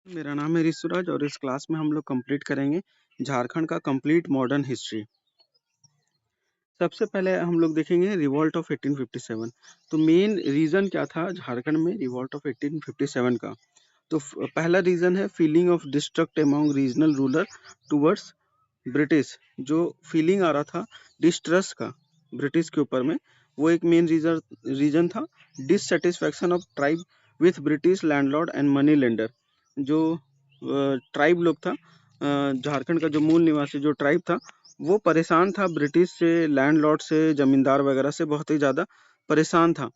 मेरा नाम है ऋषिराज और इस क्लास में हम लोग कंप्लीट करेंगे झारखंड का कंप्लीट मॉडर्न हिस्ट्री। सबसे पहले हम लोग देखेंगे रिवॉल्ट ऑफ 1857। तो मेन रीजन क्या था झारखंड में रिवॉल्ट ऑफ 1857 का। तो पहला रीजन है feeling of distrust among regional ruler towards British. जो फीलिंग आ रहा था डिस्ट्रस्ट का ब्रिटिश के ऊपर में, वो एक मेन रीजन था। Dissatisfaction of tribe with British landlord and money lender. जो ट्राइब लोग था, झारखंड का जो मूल निवासी जो ट्राइब था, वो परेशान था ब्रिटिश से, लैंडलॉर्ड से, जमींदार वगैरह से बहुत ही ज़्यादा परेशान था।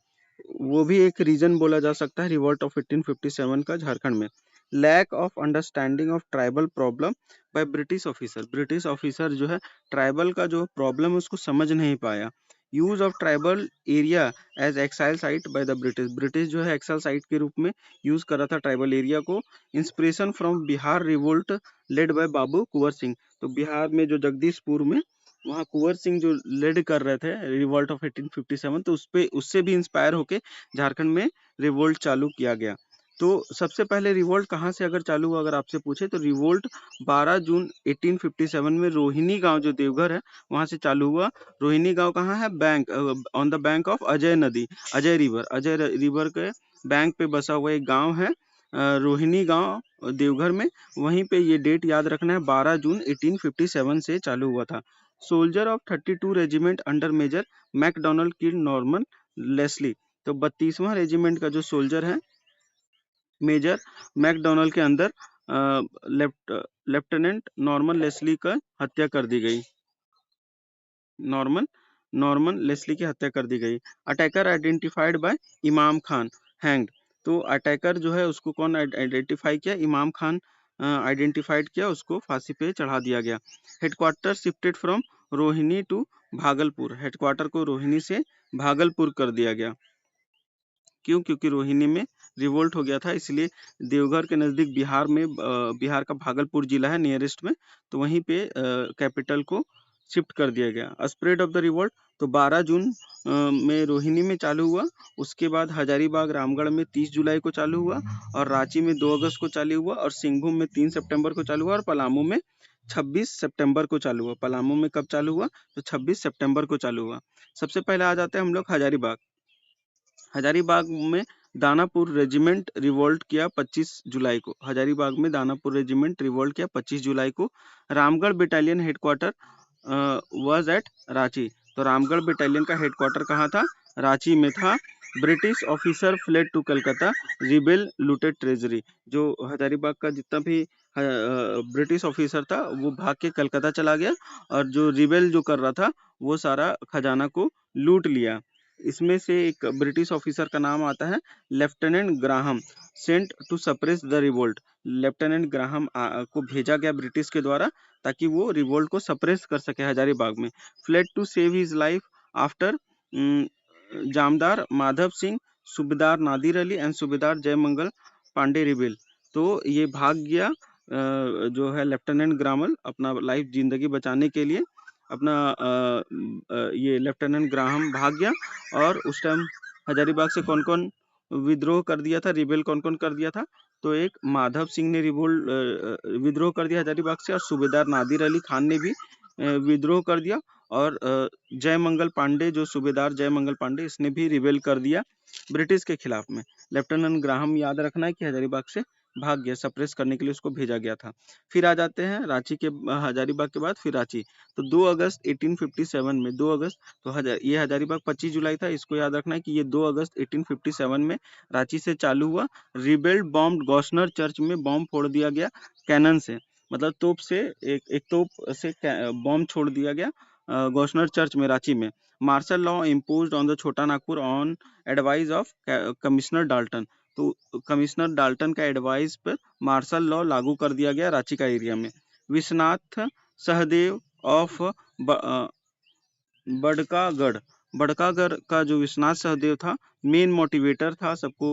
वो भी एक रीजन बोला जा सकता है रिवॉल्ट ऑफ 1857 का झारखंड में। Lack of understanding of tribal problem by British officer. British officer जो है ट्राइबल का जो प्रॉब्लम है उसको समझ नहीं पाया। Use of tribal area as exile site by the British. British जो है एक्साइल साइट के रूप में यूज कर रहा था ट्राइबल एरिया को। Inspiration from Bihar revolt led by Babu Kunwar Singh. तो बिहार में जो जगदीशपुर में वहाँ कुंवर सिंह जो लेड कर रहे थे रिवोल्ट ऑफ 1857, तो उससे भी इंस्पायर होके झारखंड में रिवोल्ट चालू किया गया। तो सबसे पहले रिवोल्ट कहाँ से अगर चालू हुआ, अगर आपसे पूछे तो रिवोल्ट 12 जून 1857 में रोहिणी गांव जो देवघर है वहां से चालू हुआ। रोहिणी गांव कहाँ है? Bank on the bank of Ajay नदी, अजय रिवर के बैंक पे बसा हुआ एक गांव है, रोहिणी गांव देवघर में। वहीं पे ये डेट याद रखना है, 12 जून 1857 से चालू हुआ था। Soldier of 32 regiment under major McDonald kill Norman Leslie. तो 32वां रेजिमेंट का जो सोल्जर है मेजर मैकडोनल्ड के अंदर लेफ्टिनेंट नॉर्मन लेस्ली का हत्या कर दी गई। नॉर्मन नॉर्मन लेस्ली की हत्या कर दी गई। अटैकर आइडेंटिफाइड बाय इमाम खान हैंग्ड। तो अटैकर जो है उसको कौन आइडेंटिफाई किया? इमाम खान आइडेंटिफाइड किया, उसको फांसी पे चढ़ा दिया गया। Headquarter shifted from Rohini to Bhagalpur. Headquarter को रोहिणी से भागलपुर कर दिया गया। क्यों? क्योंकि रोहिणी में रिवोल्ट हो गया था, इसलिए देवघर के नजदीक बिहार में बिहार का भागलपुर जिला है नियरेस्ट में, तो वहीं पे कैपिटल को शिफ्ट कर दिया गया। स्प्रेड ऑफ द रिवोल्ट तो 12 जून में रोहिणी में चालू हुआ। उसके बाद हजारीबाग रामगढ़ में 30 जुलाई को चालू हुआ, और रांची में 2 अगस्त को चालू हुआ, और सिंहभूम में 3 सितंबर को चालू हुआ, और पलामू में 26 सितंबर को चालू हुआ। पलामू में कब चालू हुआ? तो 26 सितंबर को चालू हुआ। सबसे पहले आ जाते हैं हम लोग हजारीबाग। हजारीबाग में दानापुर रेजिमेंट रिवोल्ट किया 25 जुलाई को। हजारीबाग में दानापुर रेजिमेंट रिवोल्ट किया 25 जुलाई को। Ramgarh battalion headquarter was at Ranchi. तो रामगढ़ बटालियन का हेडक्वार्टर कहाँ था? रांची में था। British officer fled to Calcutta, rebel looted treasury. जो हजारीबाग का जितना भी ब्रिटिश ऑफिसर था वो भाग के कलकत्ता चला गया, और जो रिबेल जो कर रहा था वो सारा खजाना को लूट लिया। इसमें से एक ब्रिटिश ऑफिसर का नाम आता है lieutenant Graham, sent to suppress the revolt. Lieutenant Graham को भेजा गया ब्रिटिश के द्वारा ताकि वो रिवोल्ट को सप्रेस कर सके हजारीबाग में। Fled to save his life after jamadar Madhav Singh, सूबेदार नादिर अली एंड सूबेदार जयमंगल पांडे रिबेल। तो ये भाग गया जो है लेफ्टिनेंट ग्रामल अपना लाइफ जिंदगी बचाने के लिए अपना ये लेफ्टिनेंट ग्राहम भाग गया। और उस टाइम हजारीबाग से कौन कौन विद्रोह कर दिया था, रिबेल कौन कौन कर दिया था? तो एक माधव सिंह ने विद्रोह कर दिया हजारीबाग से, और सूबेदार नादिर अली खान ने भी विद्रोह कर दिया, और जयमंगल पांडे जो सूबेदार जयमंगल पांडे इसने भी रिबेल कर दिया ब्रिटिश के खिलाफ में। लेफ्टिनेंट ग्राहम याद रखना है कि हजारीबाग से भाग गया, सप्रेस करने के लिए उसको भेजा गया था। फिर आ जाते हैं रांची के, हजारीबाग के बाद फिर रांची। तो 2 अगस्त 1857 में 2 अगस्त, तो ये हजारीबाग 25 जुलाई था, इसको याद रखना है कि ये 2 अगस्त 1857 में रांची से चालू हुआ। रिबेल्ड बॉम्ब गॉस्नर चर्च में बॉम्ब फोड़ दिया गया कैनन से, मतलब तोप से एक तोप से बॉम्ब छोड़ दिया गया गॉस्नर चर्च में रांची में। Martial law imposed on the Chota Nagpur on advice of commissioner Dalton. तो कमिश्नर डाल्टन का एडवाइस पर मार्शल लॉ लागू कर दिया गया रांची का एरिया में। विश्वनाथ सहदेव ऑफ बड़कागढ़। बड़कागढ़ का जो विश्वनाथ सहदेव था मेन मोटिवेटर था सबको,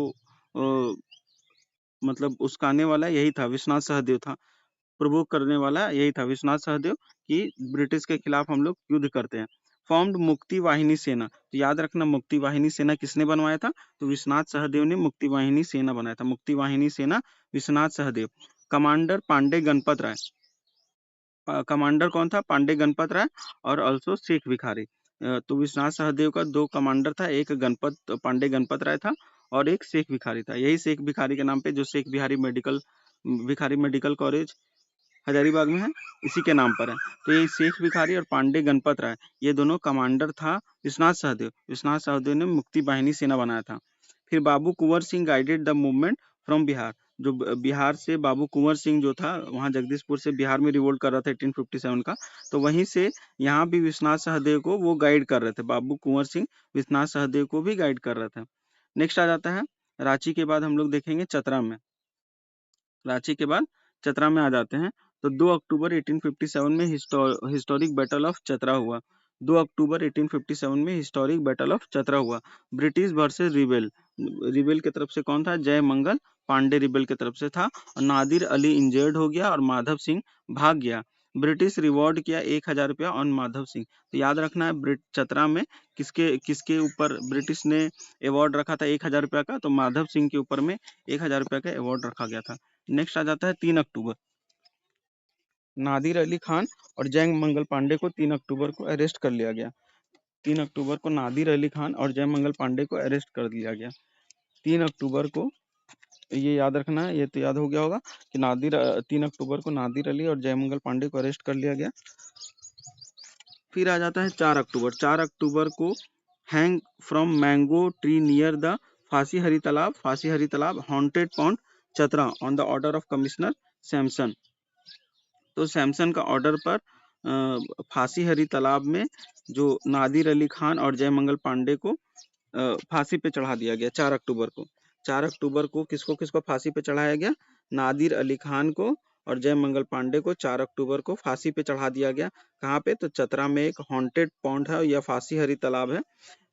मतलब उस्काने वाला यही था, विश्वनाथ सहदेव था। प्रोवोक करने वाला यही था विश्वनाथ सहदेव कि ब्रिटिश के खिलाफ हम लोग युद्ध करते हैं। फॉर्म्ड मुक्ति वाहिनी सेना। तो याद रखना मुक्ति वाहिनी सेना किसने बनवाया था, तो विश्वनाथ सहदेव ने मुक्ति वाहिनी सेना बनाया था। मुक्ति वाहिनी सेना विश्वनाथ सहदेव। कमांडर पांडे गणपत राय। कमांडर कौन था, पांडे गणपत राय और ऑल्सो शेख भिखारी। तो विश्वनाथ सहदेव का दो कमांडर था, एक गणपत पांडे गणपत राय था और एक शेख भिखारी था। यही शेख भिखारी के नाम पे जो शेख भिखारी मेडिकल कॉलेज हजारीबाग में है, इसी के नाम पर है। तो ये शेख भिखारी और पांडे गणपत राय ये दोनों कमांडर था विश्वनाथ सहदेव। विश्वनाथ सहदेव ने मुक्ति वाहिनी सेना बनाया था। फिर Babu Kunwar Singh guided the movement from Bihar. जो बिहार से बाबू कुंवर सिंह जो था वहाँ जगदीशपुर से बिहार में रिवोल्ट कर रहा था 1857 का, तो वहीं से यहाँ भी विश्वनाथ सहदेव को वो गाइड कर रहे थे। बाबू कुंवर सिंह विश्वनाथ सहदेव को भी गाइड कर रहे थे। नेक्स्ट आ जाता है रांची के बाद हम लोग देखेंगे चतरा में। रांची के बाद चतरा में आ जाते हैं। तो 2 अक्टूबर 1857 में हिस्टोरिक बैटल ऑफ चतरा हुआ। 2 अक्टूबर 1857 में हिस्टोरिक बैटल ऑफ चतरा हुआ। British versus rebel. रिबेल की तरफ से कौन था, जय मंगल पांडे रिबेल की तरफ से था। और नादिर अली इंजर्ड हो गया और माधव सिंह भाग गया। ब्रिटिश रिवॉर्ड किया 1000 रुपया ऑन माधव सिंह। तो याद रखना है चतरा में किसके किसके ऊपर ब्रिटिश ने अवार्ड रखा था 1000 रुपया का, तो माधव सिंह के ऊपर में 1000 रुपया का अवार्ड रखा गया था। नेक्स्ट आ जाता है 3 अक्टूबर। नादिर अली खान और जय मंगल पांडे को 3 अक्टूबर को अरेस्ट कर लिया गया। 3 अक्टूबर को नादिर अली खान और जय मंगल पांडे को अरेस्ट कर लिया गया। 3 अक्टूबर को ये याद रखना है, ये तो याद हो गया होगा कि 3 अक्टूबर को नादिर अली और जय मंगल पांडे को अरेस्ट कर लिया गया। फिर आ जाता है 4 अक्टूबर। 4 अक्टूबर को hang from mango tree near the फांसी हरी तालाब haunted pond Chatra on the order of commissioner Samson. तो सैमसन का ऑर्डर पर फांसी हरी तालाब में जो नादिर अली खान और जय मंगल पांडे को फांसी पे चढ़ा दिया गया 4 अक्टूबर को। 4 अक्टूबर को किसको किसको फांसी पे चढ़ाया गया, नादिर अली खान को और जय मंगल पांडे को 4 अक्टूबर को फांसी पे चढ़ा दिया गया। कहाँ पे, तो चतरा में एक हॉन्टेड पॉन्ड है या फांसी हरी तालाब है,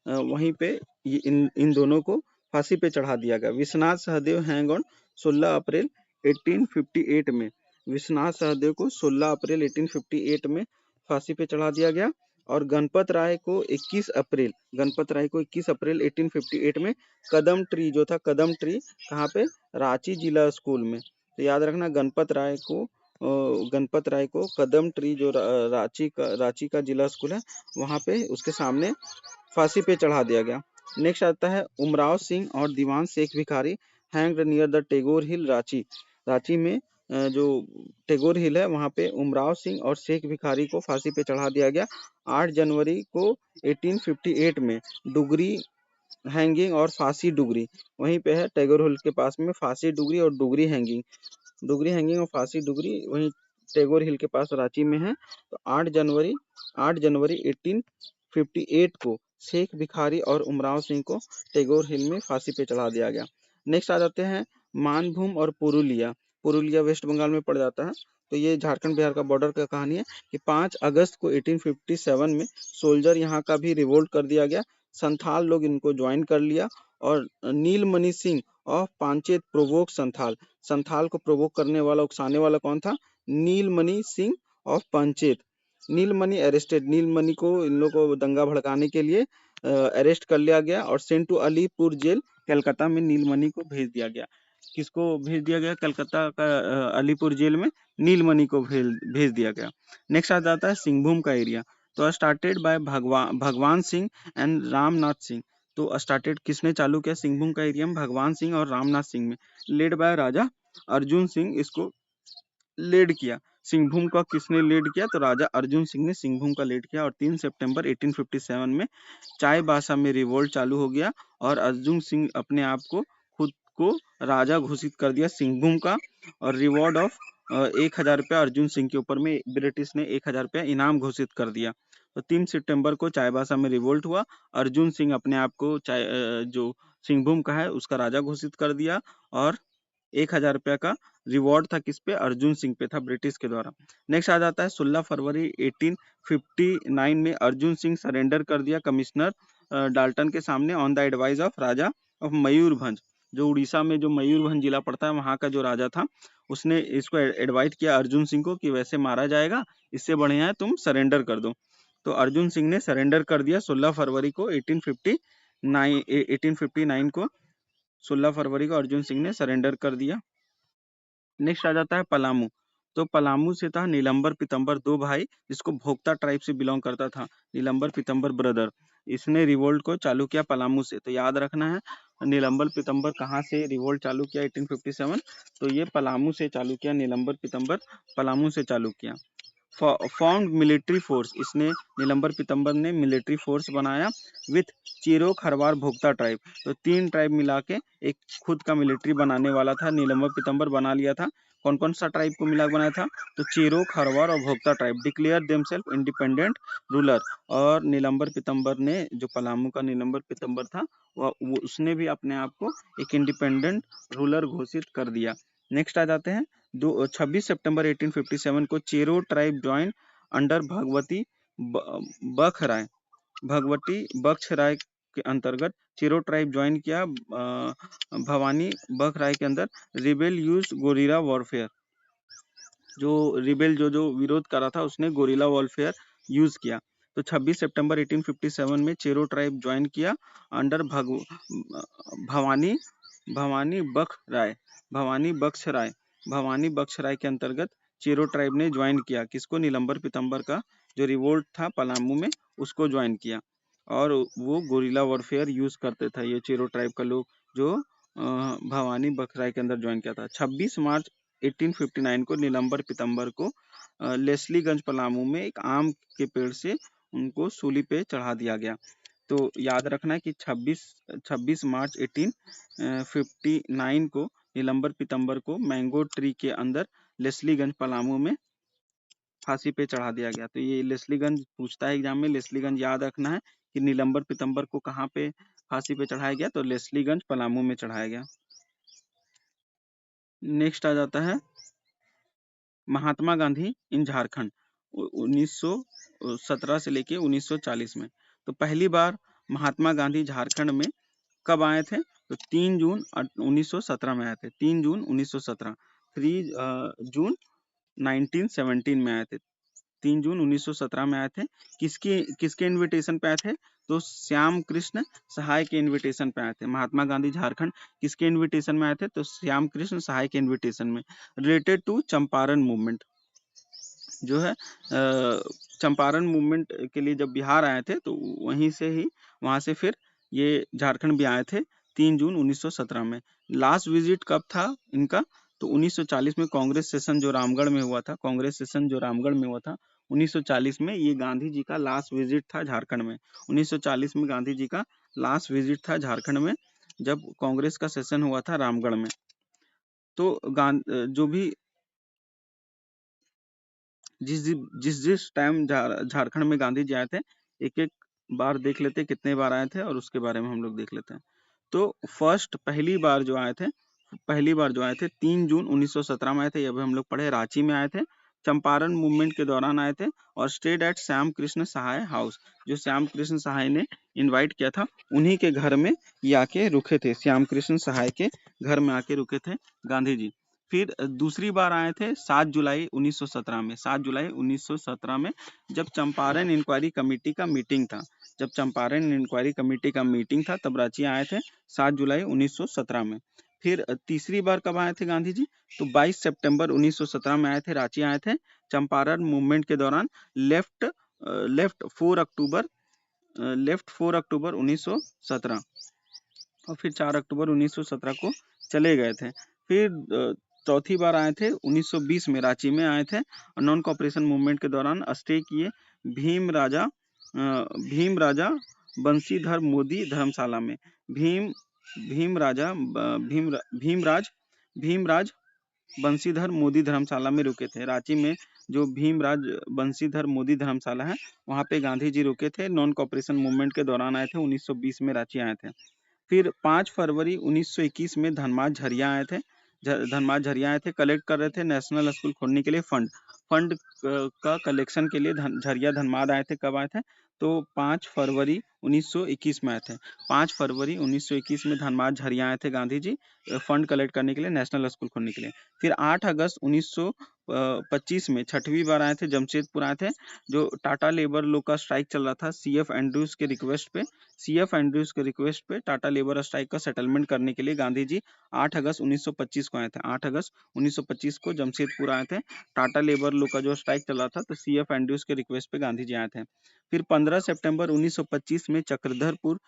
वहीं पे इन दोनों को फांसी पे चढ़ा दिया गया। विश्वनाथ सहदेव हैंग ऑन 16 अप्रैल 1858 में। विश्वनाथ सहदेव को 16 अप्रैल 1858 में फांसी पे चढ़ा दिया गया। और गणपत राय को 21 अप्रैल 1858 में कदम ट्री जो था, कदम ट्री कहाँ पे, रांची जिला स्कूल में। तो याद रखना गणपत राय को कदम ट्री जो रांची का जिला स्कूल है वहाँ पे उसके सामने फांसी पे चढ़ा दिया गया। नेक्स्ट आता है उमराव सिंह और दीवान Sheikh Bhikhari hanged near the Tagore हिल रांची। रांची में जो टैगोर हिल है वहाँ पे उमराव सिंह और शेख भिखारी को फांसी पे चढ़ा दिया गया 8 जनवरी को 1858 में। डुगरी हैंगिंग और फांसी डुगरी वहीं पे है, टैगोर हिल के पास में फांसी डुगरी और डुगरी हैंगिंग और फांसी डुगरी वहीं टैगोर हिल के पास रांची में है। तो 8 जनवरी 1858 को शेख भिखारी और उमराव सिंह को टैगोर हिल में फांसी पे चढ़ा दिया गया। नेक्स्ट आ जाते हैं मानभूम और पुरुलिया वेस्ट बंगाल में पड़ जाता है। तो ये झारखंड बिहार का बॉर्डर का कहानी है कि 5 अगस्त को 1857 में सोल्जर यहाँ का भी रिवोल्ट कर दिया गया। संथाल लोग इनको ज्वाइन कर लिया और नीलमणि सिंह ऑफ पांचेत प्रोवोक संथाल को प्रोवोक करने वाला, उकसाने वाला कौन था, नीलमणि Singh of Panchet. Neelmani arrested, नीलमणि को इन लोगों को दंगा भड़काने के लिए अरेस्ट कर लिया गया और sent to Alipur jail Calcutta में नीलमणि को भेज दिया गया। किसको भेज दिया गया, कलकत्ता का अलीपुर जेल में नीलमणि को भेज दिया गया। नेक्स्ट आ जाता है सिंहभूम का एरिया। तो स्टार्टेड बाय भगवान सिंह एंड रामनाथ सिंह। तो स्टार्टेड किसने चालू किया सिंहभूम का एरिया में, भगवान सिंह और रामनाथ सिंह में। लेड बाय राजा अर्जुन सिंह इसको लेड किया। सिंहभूम का किसने लेड किया, तो राजा अर्जुन सिंह ने सिंहभूम का लेड किया। और 3 सितंबर 1857 में चाईबासा में रिवोल्ट चालू हो गया और अर्जुन सिंह अपने आप को खुद को राजा घोषित कर दिया सिंहभूम का। और रिवॉर्ड ऑफ 1000 रुपया अर्जुन सिंह के ऊपर में ब्रिटिश ने 1000 रुपया इनाम घोषित कर दिया। तो 3 सितंबर को चाईबासा में रिवोल्ट हुआ। अर्जुन सिंह अपने आप को जो सिंहभूम का है उसका राजा घोषित कर दिया और 1000 रुपया का रिवॉर्ड था किस पे, अर्जुन सिंह पे था ब्रिटिश के द्वारा। नेक्स्ट आ जाता है 16 फरवरी 1859 में अर्जुन सिंह सरेंडर कर दिया कमिश्नर डाल्टन के सामने on the advice of Raja of Mayurbhanj. जो उड़ीसा में जो मयूरभंज जिला पड़ता है वहां का जो राजा था उसने इसको एडवाइस किया अर्जुन सिंह को कि वैसे मारा जाएगा, इससे बढ़िया है तुम सरेंडर कर दो। तो अर्जुन सिंह ने सरेंडर कर दिया 16 फरवरी को 1859 को 16 फरवरी को अर्जुन सिंह ने सरेंडर कर दिया। नेक्स्ट आ जाता है पलामू। तो पलामू से था नीलंबर पीतम्बर, दो भाई, जिसको भोक्ता ट्राइब से बिलोंग करता था, नीलंबर पीतम्बर ब्रदर। इसने रिवोल्ट को चालू किया पलामू से। तो याद रखना है नीलंबर पीतम्बर कहाँ से रिवोल्ट चालू किया 1857, तो ये पलामू से चालू किया, नीलंबर पीतम्बर पलामू से चालू किया। फॉर्म्ड मिलिट्री फोर्स, इसने नीलंबर पीतम्बर ने मिलिट्री फोर्स बनाया विथ चीरो खरवार भोक्ता ट्राइब। तो 3 ट्राइब मिला के एक खुद का मिलिट्री बनाने वाला था, नीलंबर पीतम्बर बना लिया था। कौन कौन सा ट्राइब को मिला बनाया था? तो चीरो खरवार और Bhokta tribe declare themselves independent ruler. और नीलंबर पीतम्बर ने, जो पलामू का नीलंबर पीतम्बर था, वो उसने भी अपने आप को एक इंडिपेंडेंट रूलर घोषित कर दिया। नेक्स्ट आ जाते हैं 26 सितंबर 1857 को Chero tribe join under Bhagwati Bakhrai, Bhagwati Bakhshrai के अंतर्गत चेरो ट्राइब ज्वाइन किया भवानी बखराय के अंदर। रिबेल यूज गोरिल्ला वॉरफेयर, जो रिबेल जो विरोध करा था उसने गोरिल्ला वॉरफेयर यूज किया। तो 26 सितंबर 1857 में चेरो ट्राइब ज्वाइन किया अंडर भवानी भवानी बखराय, भवानी बख्शराय, भवानी बख्शराय के अंतर्गत चेरो ट्राइब ने ज्वाइन किया किसको? नीलंबर पीतम्बर का जो रिवोल्ट था पलामू में, उसको ज्वाइन किया। और वो गोरिल्ला वॉरफेयर यूज करते थे ये चेरो ट्राइब का लोग, जो भवानी बखराय के अंदर ज्वाइन किया था। 26 मार्च 1859 को नीलंबर पीतम्बर को लेस्लीगंज पलामू में एक आम के पेड़ से उनको सूली पे चढ़ा दिया गया। तो याद रखना है कि 26 मार्च 1859 को नीलंबर पीतम्बर को मैंगो ट्री के अंदर लेस्लीगंज पलामू में फांसी पे चढ़ा दिया गया। तो ये लेस्लीगंज पूछता है एग्जाम में, लेस्लीगंज याद रखना है कि नीलंबर पीतम्बर को कहाँ पे फांसी पे चढ़ाया गया? तो लेस्लीगंज पलामू में चढ़ाया गया। नेक्स्ट आ जाता है महात्मा गांधी इन झारखंड 1917 से लेके 1940 में। तो पहली बार महात्मा गांधी झारखंड में कब आए थे? तो 3 जून 1917 में आए थे, 3 जून 1917, 3 जून 1917 में आए थे, 3 जून 1917 में आए थे। किसके इनविटेशन पे आए थे? तो श्याम कृष्ण सहाय के इनविटेशन पे आए थे। महात्मा गांधी झारखंड किसके इनविटेशन में आए थे? तो श्याम कृष्ण सहाय के इनविटेशन में। रिलेटेड टू चंपारण मूवमेंट, जो है चंपारण मूवमेंट के लिए जब बिहार आए थे, तो वहीं से ही, वहां से फिर ये झारखंड भी आए थे 3 जून 1917 में। लास्ट विजिट कब था इनका? तो 1940 में कांग्रेस सेशन जो रामगढ़ में हुआ था, कांग्रेस सेशन जो रामगढ़ में हुआ था 1940 में, ये गांधी जी का लास्ट विजिट था झारखंड में। 1940 में गांधी जी का लास्ट विजिट था झारखंड में, जब कांग्रेस का सेशन हुआ था रामगढ़ में। तो जो भी जिस टाइम झारखंड में गांधी जी आए थे, एक एक बार देख लेते कितने बार आए थे और उसके बारे में हम लोग देख लेते हैं। तो पहली बार जो आए थे 3 जून 1917 में आए थे, ये भी हम लोग पढ़े, रांची में आए थे, चंपारण मूवमेंट के दौरान आए थे, और stayed at Shyam Krishna Sahay house, जो श्याम कृष्ण सहाय ने इनवाइट किया था, उन्हीं के घर में ये आके रुके थे, श्याम कृष्ण सहाय के घर में आके रुके थे गांधी जी। फिर दूसरी बार आए थे 7 जुलाई 1917 में, 7 जुलाई 1917 में, जब चंपारण इंक्वायरी कमेटी का मीटिंग था, जब चंपारण इंक्वायरी कमेटी का मीटिंग था तब रांची आए थे 7 जुलाई 1917 में। फिर तीसरी बार कब आए थे गांधी जी? तो 22 सितंबर 1917 में आए थे, रांची आए थे, चंपारण मूवमेंट के दौरान लेफ्ट 4 अक्टूबर 1917, और फिर 4 अक्टूबर 1917 को चले गए थे। फिर चौथी बार आए थे 1920 में, रांची में आए थे, और नॉन कॉपरेशन मूवमेंट के दौरान स्टे किए भीम राजा बंशीधर मोदी धर्मशाला में। भीमराज बंशीधर मोदी धर्मशाला में रुके थे। रांची में जो भीमराज बंशीधर मोदी धर्मशाला है, वहां पे गांधी जी रुके थे, नॉन कॉपरेशन मूवमेंट के दौरान आए थे, 1920 में रांची आए थे। फिर 5 फरवरी 1921 में धनबाद झरिया आए थे, कलेक्ट कर रहे थे नेशनल स्कूल खोलने के लिए फंड का कलेक्शन के लिए झरिया धनबाद आए थे। कब आए थे? तो 5 फरवरी 1921 में आए थे, 5 फरवरी 1921 में धनबाद झरिया आए थे गांधी जी, फंड कलेक्ट करने के लिए, नेशनल स्कूल खोलने के लिए। फिर 8 अगस्त 1925 में 6वीं बार आए थे, जमशेदपुर आए थे। जो टाटा लेबर लॉ का स्ट्राइक चल रहा था सीएफ एंड्रयूज के रिक्वेस्ट पे, टाटा लेबर स्ट्राइक का सेटलमेंट करने के लिए गांधी जी 8 अगस्त 1925 को आए थे। 8 अगस्त 1925 को जमशेदपुर आए थे। टाटा लेबर लॉ का जो स्ट्राइक चल रहा था, तो सीएफ एंड्रयूज के रिक्वेस्ट पे गांधी जी आए थे। फिर 15 सितंबर 1925 में चक्रधरपुर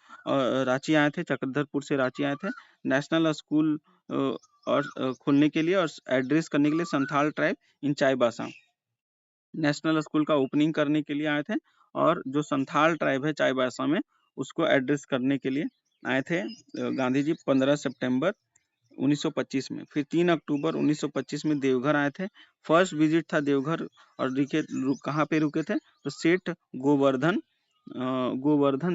रांची आए थे। चक्रधरपुर से रांची आए थे नेशनल स्कूल और खोलने के लिए और एड्रेस करने के लिए Santhal tribe in Chaibasa. National school का ओपनिंग करने के लिए आए थे और जो संथाल ट्राइब है चाईबासा में, उसको एड्रेस करने के लिए आए थे गांधी जी 15 सितंबर 1925 में। फिर 3 अक्टूबर 1925 में देवघर आए थे। फर्स्ट विजिट था देवघर और कहाँ पे रुके थे, तो सेठ गोवर्धन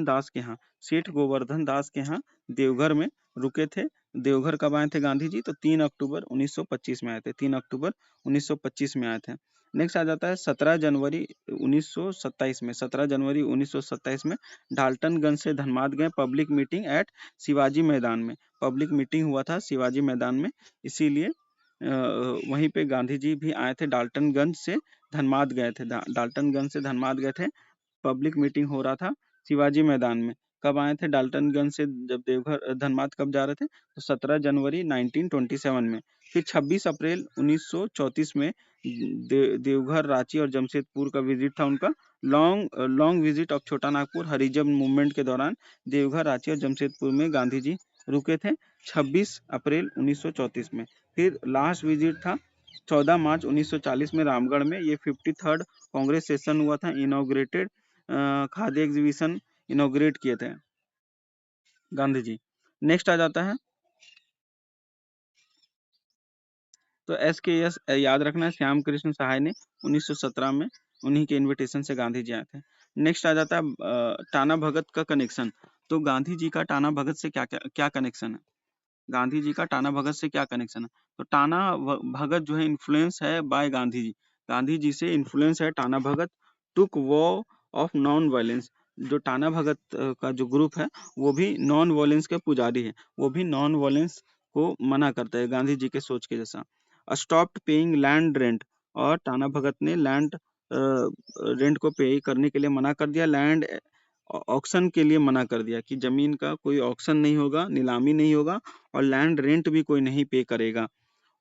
दास के यहाँ, सेठ गोवर्धन दास के यहाँ देवघर में रुके थे। देवघर कब आए थे गांधी जी, तो 3 अक्टूबर 1925 में आए थे। 3 अक्टूबर 1925 में आए थे। नेक्स्ट आ जाता है 17 जनवरी 1927 में। 17 जनवरी 1927 में डाल्टनगंज से धनबाद गए, पब्लिक मीटिंग एट शिवाजी मैदान में। पब्लिक मीटिंग हुआ था शिवाजी मैदान में, इसीलिए वहीं पे गांधी जी भी आए थे। डाल्टनगंज से धनबाद गए थे, डाल्टनगंज से धनबाद गए थे। पब्लिक मीटिंग हो रहा था शिवाजी मैदान में। कब आए थे डाल्टनगंज से, जब देवघर धनबाद कब जा रहे थे, तो 17 जनवरी 1927 में। फिर 26 अप्रैल 1934 में देवघर, रांची और जमशेदपुर का विजिट था उनका। Long visit of Chota Nagpur Harijan movement के दौरान देवघर, रांची और जमशेदपुर में गांधी जी रुके थे 26 अप्रैल 1934 में। फिर लास्ट विजिट था 14 मार्च 1940 में रामगढ़ में। ये 53rd कांग्रेस सेशन हुआ था। इनॉग्रेटेड खादी एग्जीबिशन इनॉग्रेट किए थे गांधी जी। नेक्स्ट आ जाता है, तो SKS याद रखना है, श्याम कृष्ण सहाय ने 1917 में, उन्हीं के इनविटेशन से गांधी जी आए थे। नेक्स्ट आ जाता है टाना भगत का कनेक्शन। तो गांधी जी का टाना भगत से क्या क्या, क्या कनेक्शन है, गांधी जी का टाना भगत से क्या कनेक्शन है। तो टाना भगत जो है इन्फ्लुएंस है बाय गांधी जी, गांधी जी से इन्फ्लुएंस है टाना भगत। टुक वॉ ऑफ नॉन वायलेंस, जो टाना भगत का जो ग्रुप है वो भी नॉन वायलेंस के पुजारी है, वो भी नॉन वायलेंस को मना करता है गांधी जी के सोच के जैसा। स्टॉप्ड पेइंग लैंड रेंट, और टाना भगत ने लैंड रेंट को पे करने के लिए मना कर दिया। लैंड ऑक्शन के लिए मना कर दिया कि जमीन का कोई ऑक्शन नहीं होगा, नीलामी नहीं होगा और लैंड रेंट भी कोई नहीं पे करेगा।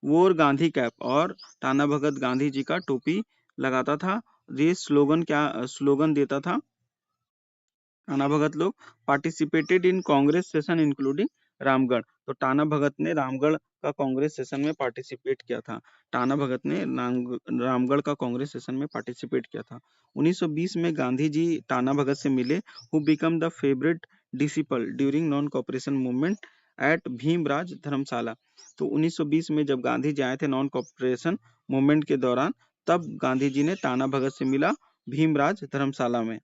वोर गांधी कैप, और टाना भगत गांधी जी का टोपी लगाता था। ये स्लोगन देता था टाना भगत लोग। Participated in Congress session including Ramgarh, तो टाना भगत ने रामगढ़ का कांग्रेस सेशन में पार्टिसिपेट किया था। टाना भगत ने रामगढ़ का कांग्रेस सेशन में पार्टिसिपेट किया था। 1920 में गांधी जी टाना भगत से मिले, who become the favourite disciple during non cooperation movement at Bhimraj Dharamshala. तो 1920 में जब गांधी जी आए थे नॉन कॉपरेशन मूवमेंट के दौरान, तब गांधी जी ने टाना भगत से मिला भीमराज धर्मशाला में।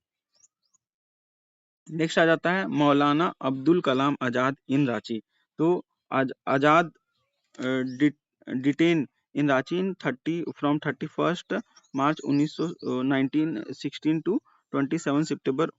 नेक्स्ट आ जाता है मौलाना अब्दुल कलाम आजाद इन रांची। तो Azad detain in Ranchi in 31 March 1916 to 27 सितंबर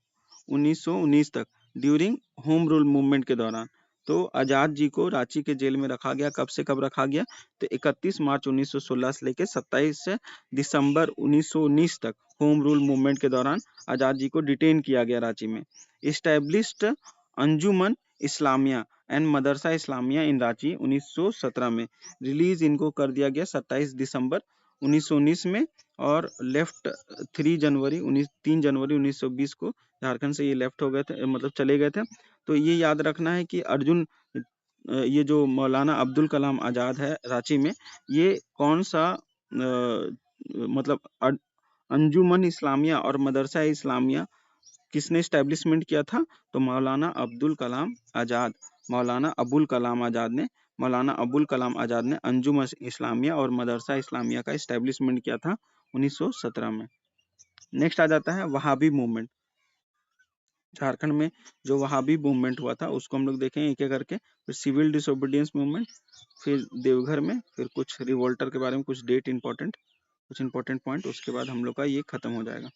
1919 तक ड्यूरिंग होम रूल मूवमेंट के दौरान। तो आजाद जी को रांची के जेल में रखा गया। कब से कब रखा गया, तो 31 मार्च 1916 से लेकर 27 दिसंबर 1919 तक होम रूल मूवमेंट के दौरान आजाद जी को डिटेन किया गया रांची में। इस्टेब्लिश्ड अंजुमन इस्लामिया एंड मदरसा इस्लामिया इन रांची 1917 में। रिलीज इनको कर दिया गया 27 दिसंबर 1919 में, और लेफ्ट 3 जनवरी 1920 को झारखंड से ये लेफ्ट हो गए थे, मतलब चले गए थे। तो ये याद रखना है कि ये जो मौलाना अब्दुल कलाम आजाद है रांची में, ये कौन सा मतलब अंजुमन इस्लामिया और मदरसा इस्लामिया किसने स्टैब्लिशमेंट किया था, तो मौलाना अब्दुल कलाम आजाद, मौलाना अबुल कलाम आजाद ने अंजुमन इस्लामिया और मदरसा इस्लामिया का स्टैब्लिशमेंट किया था 1917 में। नेक्स्ट आ जाता है वहाबी मूवमेंट। झारखंड में जो वहाबी मूवमेंट हुआ था उसको हम लोग देखेंगे एक एक करके। फिर सिविल डिसोबीडियंस मूवमेंट, फिर देवघर में, फिर कुछ रिवोल्टर के बारे में, कुछ डेट इंपॉर्टेंट, कुछ इंपॉर्टेंट पॉइंट, उसके बाद हम लोग का ये खत्म हो जाएगा।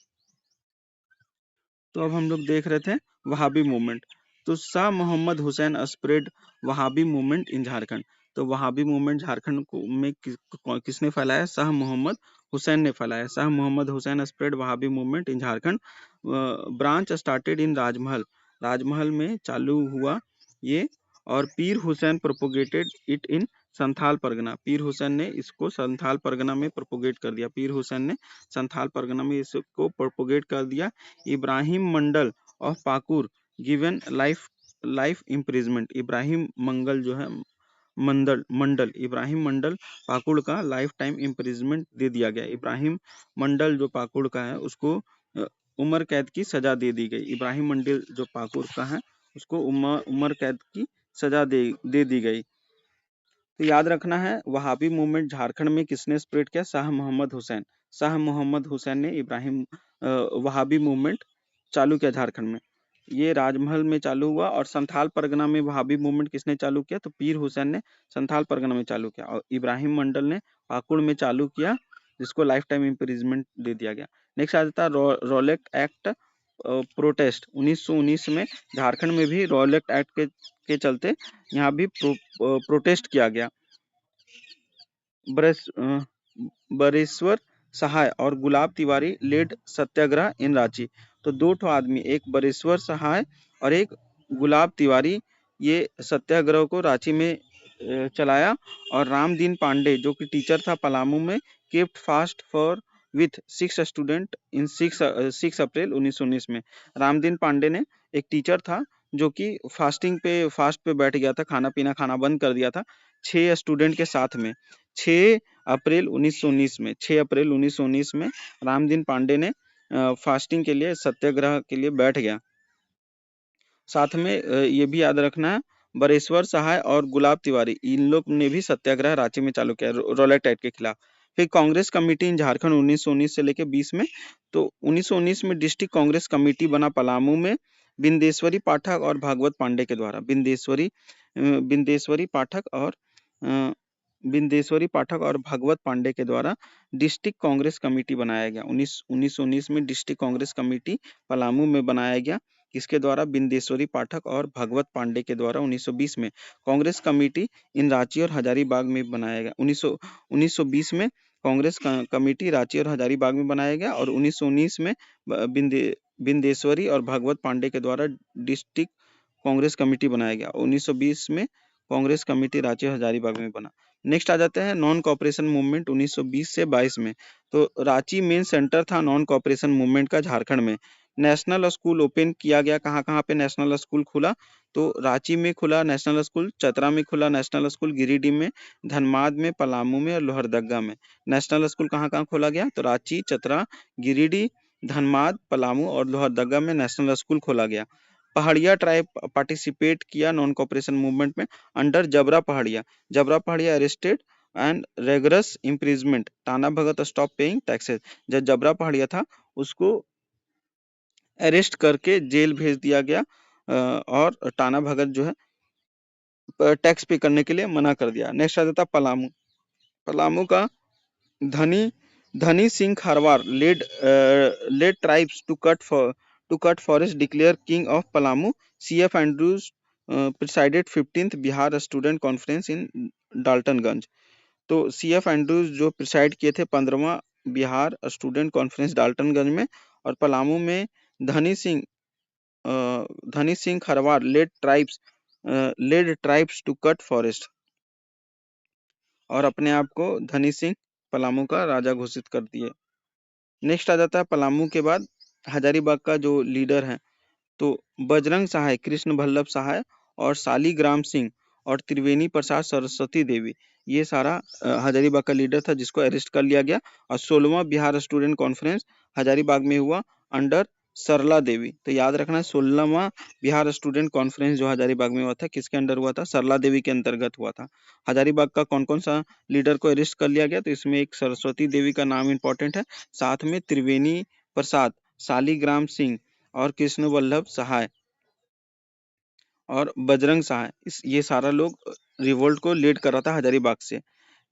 तो अब हम लोग देख रहे थे वहाबी मूवमेंट। तो Shah Mohammad Hussain spread Wahabi movement in Jharkhand. तो वहाबी मूवमेंट झारखंड को में किसने फैलाया? शाह मोहम्मद हुसैन ने फैलाया। Shah Mohammad Hussain spread Wahabi movement in Jharkhand. Branch started in Rajmahal, Rajmahal में चालू हुआ ये। और Pir Hussain propagated it in Santhal Pargana, Pir Hussain ने इसको संथाल परगना में प्रोपोगेट कर दिया। पीर हुसैन ने संथाल परगना में इसको प्रोपोगेट कर दिया। Ibrahim Mandal of Pakur given life imprisonment, Ibrahim Mangal जो है मंडल इब्राहिम मंडल पाकुड़ का लाइफ टाइम इम्प्रिजमेंट दे दिया गया। इब्राहिम मंडल जो पाकुड़ का है उसको उम्र कैद की सजा दे दी गई। इब्राहिम मंडल जो पाकुड़ का है उसको उम्र कैद की सजा दे दी गई। तो याद रखना है, वहाबी मूवमेंट झारखंड में किसने स्प्रेड किया? शाह मोहम्मद हुसैन। शाह मोहम्मद हुसैन ने वहाबी मूवमेंट चालू किया झारखंड में। ये राजमहल में चालू हुआ। और संथाल परगना में वहाबी मूवमेंट किसने चालू किया? तो पीर हुसैन ने संथाल परगना में चालू किया। और इब्राहिम मंडल ने पाकुड़ में चालू किया, जिसको लाइफ टाइम इम्प्रिजमेंट दे दिया गया। नेक्स्ट आ जाता है रॉलेट एक्ट प्रोटेस्ट। 1919 में झारखंड में भी रॉलेट एक्ट के चलते यहाँ भी प्रोटेस्ट किया गया। बरेश्वर सहाय और गुलाब तिवारी लेड सत्याग्रह इन रांची। तो दो ठो आदमी, एक बरेश्वर सहाय और एक गुलाब तिवारी, ये सत्याग्रह को रांची में चलाया। और रामदीन पांडे जो कि टीचर था पलामू में, kept fast for with 6 student in 6 अप्रैल 1919 में। रामदीन पांडे ने, एक टीचर था जो कि फास्ट पे बैठ गया था, खाना पीना खाना बंद कर दिया था 6 स्टूडेंट के साथ में। 6 अप्रैल 1919 में 6 अप्रैल 1919 में रामदीन पांडे ने फास्टिंग के लिए, सत्याग्रह के लिए बैठ गया। साथ में ये भी याद रखना है, बरेश्वर सहाय और गुलाब तिवारी इन लोग ने भी सत्याग्रह रांची में चालू किया रॉलेट एक्ट के खिलाफ। फिर कांग्रेस कमेटी इन झारखंड 1919 से लेके 20 में। तो 1919 में डिस्ट्रिक्ट कांग्रेस कमेटी बना पलामू में, बिंदेश्वरी पाठक और भागवत पांडे के द्वारा। बिंदेश्वरी पाठक और भागवत पांडे के द्वारा डिस्ट्रिक्ट कांग्रेस कमेटी बनाया गया। 1919 में डिस्ट्रिक्ट कांग्रेस कमेटी पलामू में बनाया गया। किसके द्वारा? बिंदेश्वरी पाठक और भागवत पांडे के द्वारा। 1920 में कांग्रेस कमेटी इन रांची और हजारीबाग में बनाया गया। 1920 में कांग्रेस कमेटी रांची और हजारीबाग में बनाया गया। और 1919 में बिंदेश्वरी और भागवत पांडे के द्वारा डिस्ट्रिक्ट कांग्रेस कमेटी बनाया गया। 1920 में कांग्रेस कमेटी रांची और हजारीबाग में बना। नेक्स्ट आ जाते हैं नॉन कॉपरेशन मूवमेंट 1920 से 22 में। तो रांची मेन सेंटर था नॉन कॉपरेशन मूवमेंट का झारखंड में। नेशनल स्कूल ओपन किया गया। कहाँ कहाँ पे नेशनल स्कूल खुला? तो रांची में खुला नेशनल स्कूल, चतरा में खुला नेशनल स्कूल, गिरिडीह में, धनबाद में, पलामू में और लोहरदगा में। नेशनल स्कूल कहाँ कहाँ खोला गया? तो रांची, चतरा, गिरिडीह, धनबाद, पलामू और लोहरदगा में नेशनल स्कूल खोला गया। पहाड़िया ट्राइब पार्टिसिपेट किया नॉन कॉपरेशन मूवमेंट में under Jabra Paharia. Jabra Paharia arrested and rigorous imprisonment, Tana Bhagat stop paying taxes. जब जबरा पहाड़िया था उसको अरेस्ट करके जेल भेज दिया गया और टाना भगत जो है टैक्स पे करने के लिए मना कर दिया। नेक्स्ट आ जाता पलामू। पलामू का Dhani Singh Kharwar led tribes to cut forest, declare king of Palamu. CF Andrews presided 15th Bihar student conference in Daltonganj. तो CF एंड्रूज जो प्रिसाइड किए थे 15वां बिहार स्टूडेंट कॉन्फ्रेंस डाल्टनगंज में। और पलामू में Dhani Singh Kharwar led tribes to cut forest और अपने आप को धनी सिंह पलामू का राजा घोषित कर दिए। नेक्स्ट आ जाता है पलामू के बाद हजारीबाग का जो लीडर है, तो बजरंग सहाय, कृष्ण वल्लभ सहाय और शालीग्राम सिंह और त्रिवेणी प्रसाद सरस्वती देवी, ये सारा हजारीबाग का लीडर था जिसको अरेस्ट कर लिया गया। और 16वां बिहार स्टूडेंट कॉन्फ्रेंस हजारीबाग में हुआ अंडर सरला देवी। तो याद रखना 16वां बिहार स्टूडेंट कॉन्फ्रेंस जो हजारीबाग में हुआ था किसके अंडर हुआ था? सरला देवी के अंतर्गत हुआ था। हजारीबाग का कौन कौन सा लीडर को अरेस्ट कर लिया गया? तो इसमें एक सरस्वती देवी का नाम इंपॉर्टेंट है, साथ में त्रिवेणी प्रसाद, शालीग्राम सिंह और कृष्ण वल्लभ सहाय और बजरंग सहाय, ये सारा लोग रिवोल्ट को लीड कर रहा था हजारीबाग से।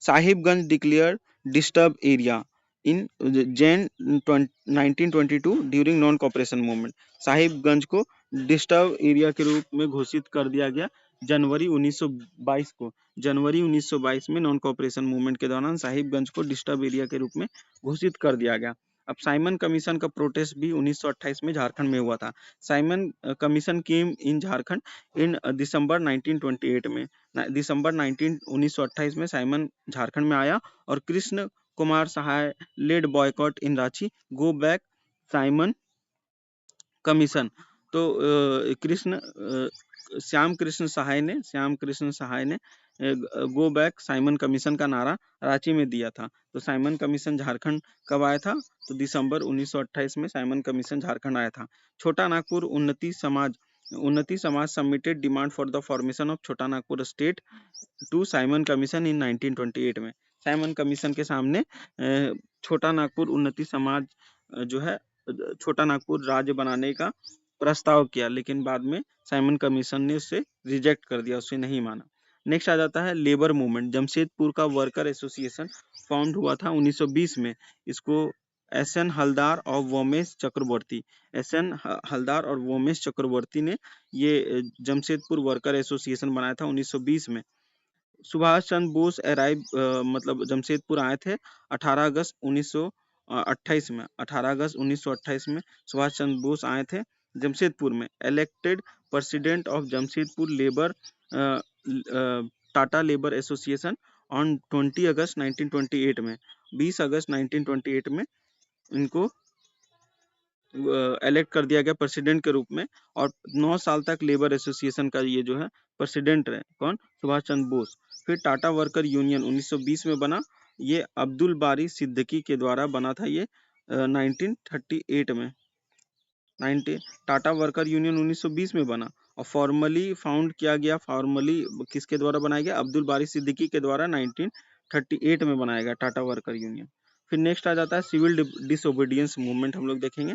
Sahibganj declare disturb area in Jain 1922 during non cooperation movement. Sahibganj को डिस्टर्ब एरिया के रूप में घोषित कर दिया गया जनवरी 1922 को, जनवरी 1922 में नॉन कॉपरेशन मूवमेंट के दौरान साहिबगंज को डिस्टर्ब एरिया के रूप में घोषित कर दिया गया। अब साइमन कमीशन का प्रोटेस्ट भी 1928 में झारखंड में हुआ था। साइमन कमीशन केम इन झारखंड इन दिसंबर 1928 में, दिसंबर 1928 में साइमन झारखंड में आया और Krishna Kumar Sahay led boycott in Ranchi, go back Simon commission. तो श्याम कृष्ण सहाय ने गो बैक साइमन कमीशन का नारा रांची में दिया था। तो साइमन कमीशन झारखंड कब आया था? तो दिसंबर 1928 में साइमन कमीशन झारखंड आया था। छोटा Nagpur Unnati Samaj submitted demand for the formation of Chota Nagpur state to Simon commission in 1928 में। साइमन कमीशन के सामने छोटा नागपुर उन्नति समाज जो है छोटा नागपुर राज्य बनाने का प्रस्ताव किया, लेकिन बाद में साइमन कमीशन ने उसे रिजेक्ट कर दिया, उसे नहीं माना। नेक्स्ट आ जाता है लेबर मूवमेंट। जमशेदपुर का वर्कर एसोसिएशन फाउंड हुआ था 1920 में। इसको एसएन हलदार और वोमेश चक्रवर्ती, एसएन हलदार और वोमेश चक्रवर्ती ने ये जमशेदपुर वर्कर एसोसिएशन बनाया था 1920 में। सुभाष चंद्र बोस अराइव मतलब जमशेदपुर आए थे 18 अगस्त 1928 में। 18 अगस्त 1928 में सुभाष चंद्र बोस आए थे जमशेदपुर में। Elected president of Jamshedpur labour Tata labour association on 20 अगस्त 1928 में। 20 अगस्त 1928 में इनको इलेक्ट कर दिया गया प्रेसिडेंट के रूप में, और 9 साल तक लेबर एसोसिएशन का ये जो है प्रेसिडेंट रहे। कौन? सुभाष चंद्र बोस। फिर टाटा वर्कर यूनियन 1920 में बना। ये अब्दुल बारी सिद्दीकी के द्वारा बना था ये 1938 में। टाटा वर्कर यूनियन 1920 में बना और फॉर्मली फाउंड किया गया, फॉर्मली किसके द्वारा बनाया गया? अब्दुल बारी सिद्दीकी के द्वारा 1938 में बनाया गया टाटा वर्कर यूनियन। फिर नेक्स्ट आ जाता है सिविल डिसोबीडियंस मूवमेंट, हम लोग देखेंगे।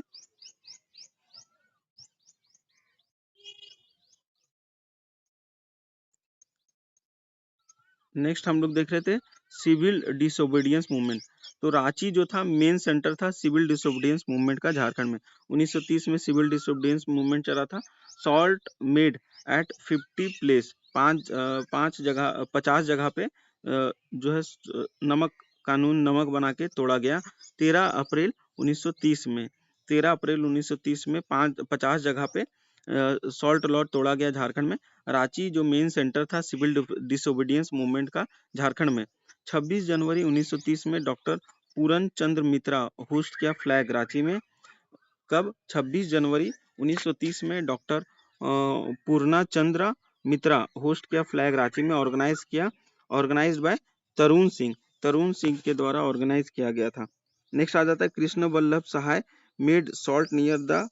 नेक्स्ट हम लोग देख रहे थे सिविल डिसोबीडियंस मूवमेंट। तो रांची जो था मेन सेंटर था सिविल डिसोबीडियंस मूवमेंट का झारखंड में। 1930 में सिविल डिसोबीडियंस मूवमेंट चला था। सॉल्ट मेड एट 50 प्लेस, 50 जगह पे जो है नमक कानून नमक बना के तोड़ा गया। 13 अप्रैल 1930 में, 13 अप्रैल 1930 में 50 जगह पे सॉल्ट लॉ तोड़ा गया झारखंड में। रांची जो मेन सेंटर था सिविल डिसोबीडियंस मूवमेंट का झारखंड में। 26 जनवरी 1930 में डॉक्टर पूरन चंद्र मित्रा होस्ट किया फ्लैग रांची में। कब? 26 जनवरी 1930 में डॉक्टर पूर्णा चंद्र मित्रा होस्ट किया फ्लैग रांची में, ऑर्गेनाइज्ड बाय तरुण सिंह के द्वारा ऑर्गेनाइज किया गया था। नेक्स्ट आ जाता है Krishna Vallabh Sahay made salt near the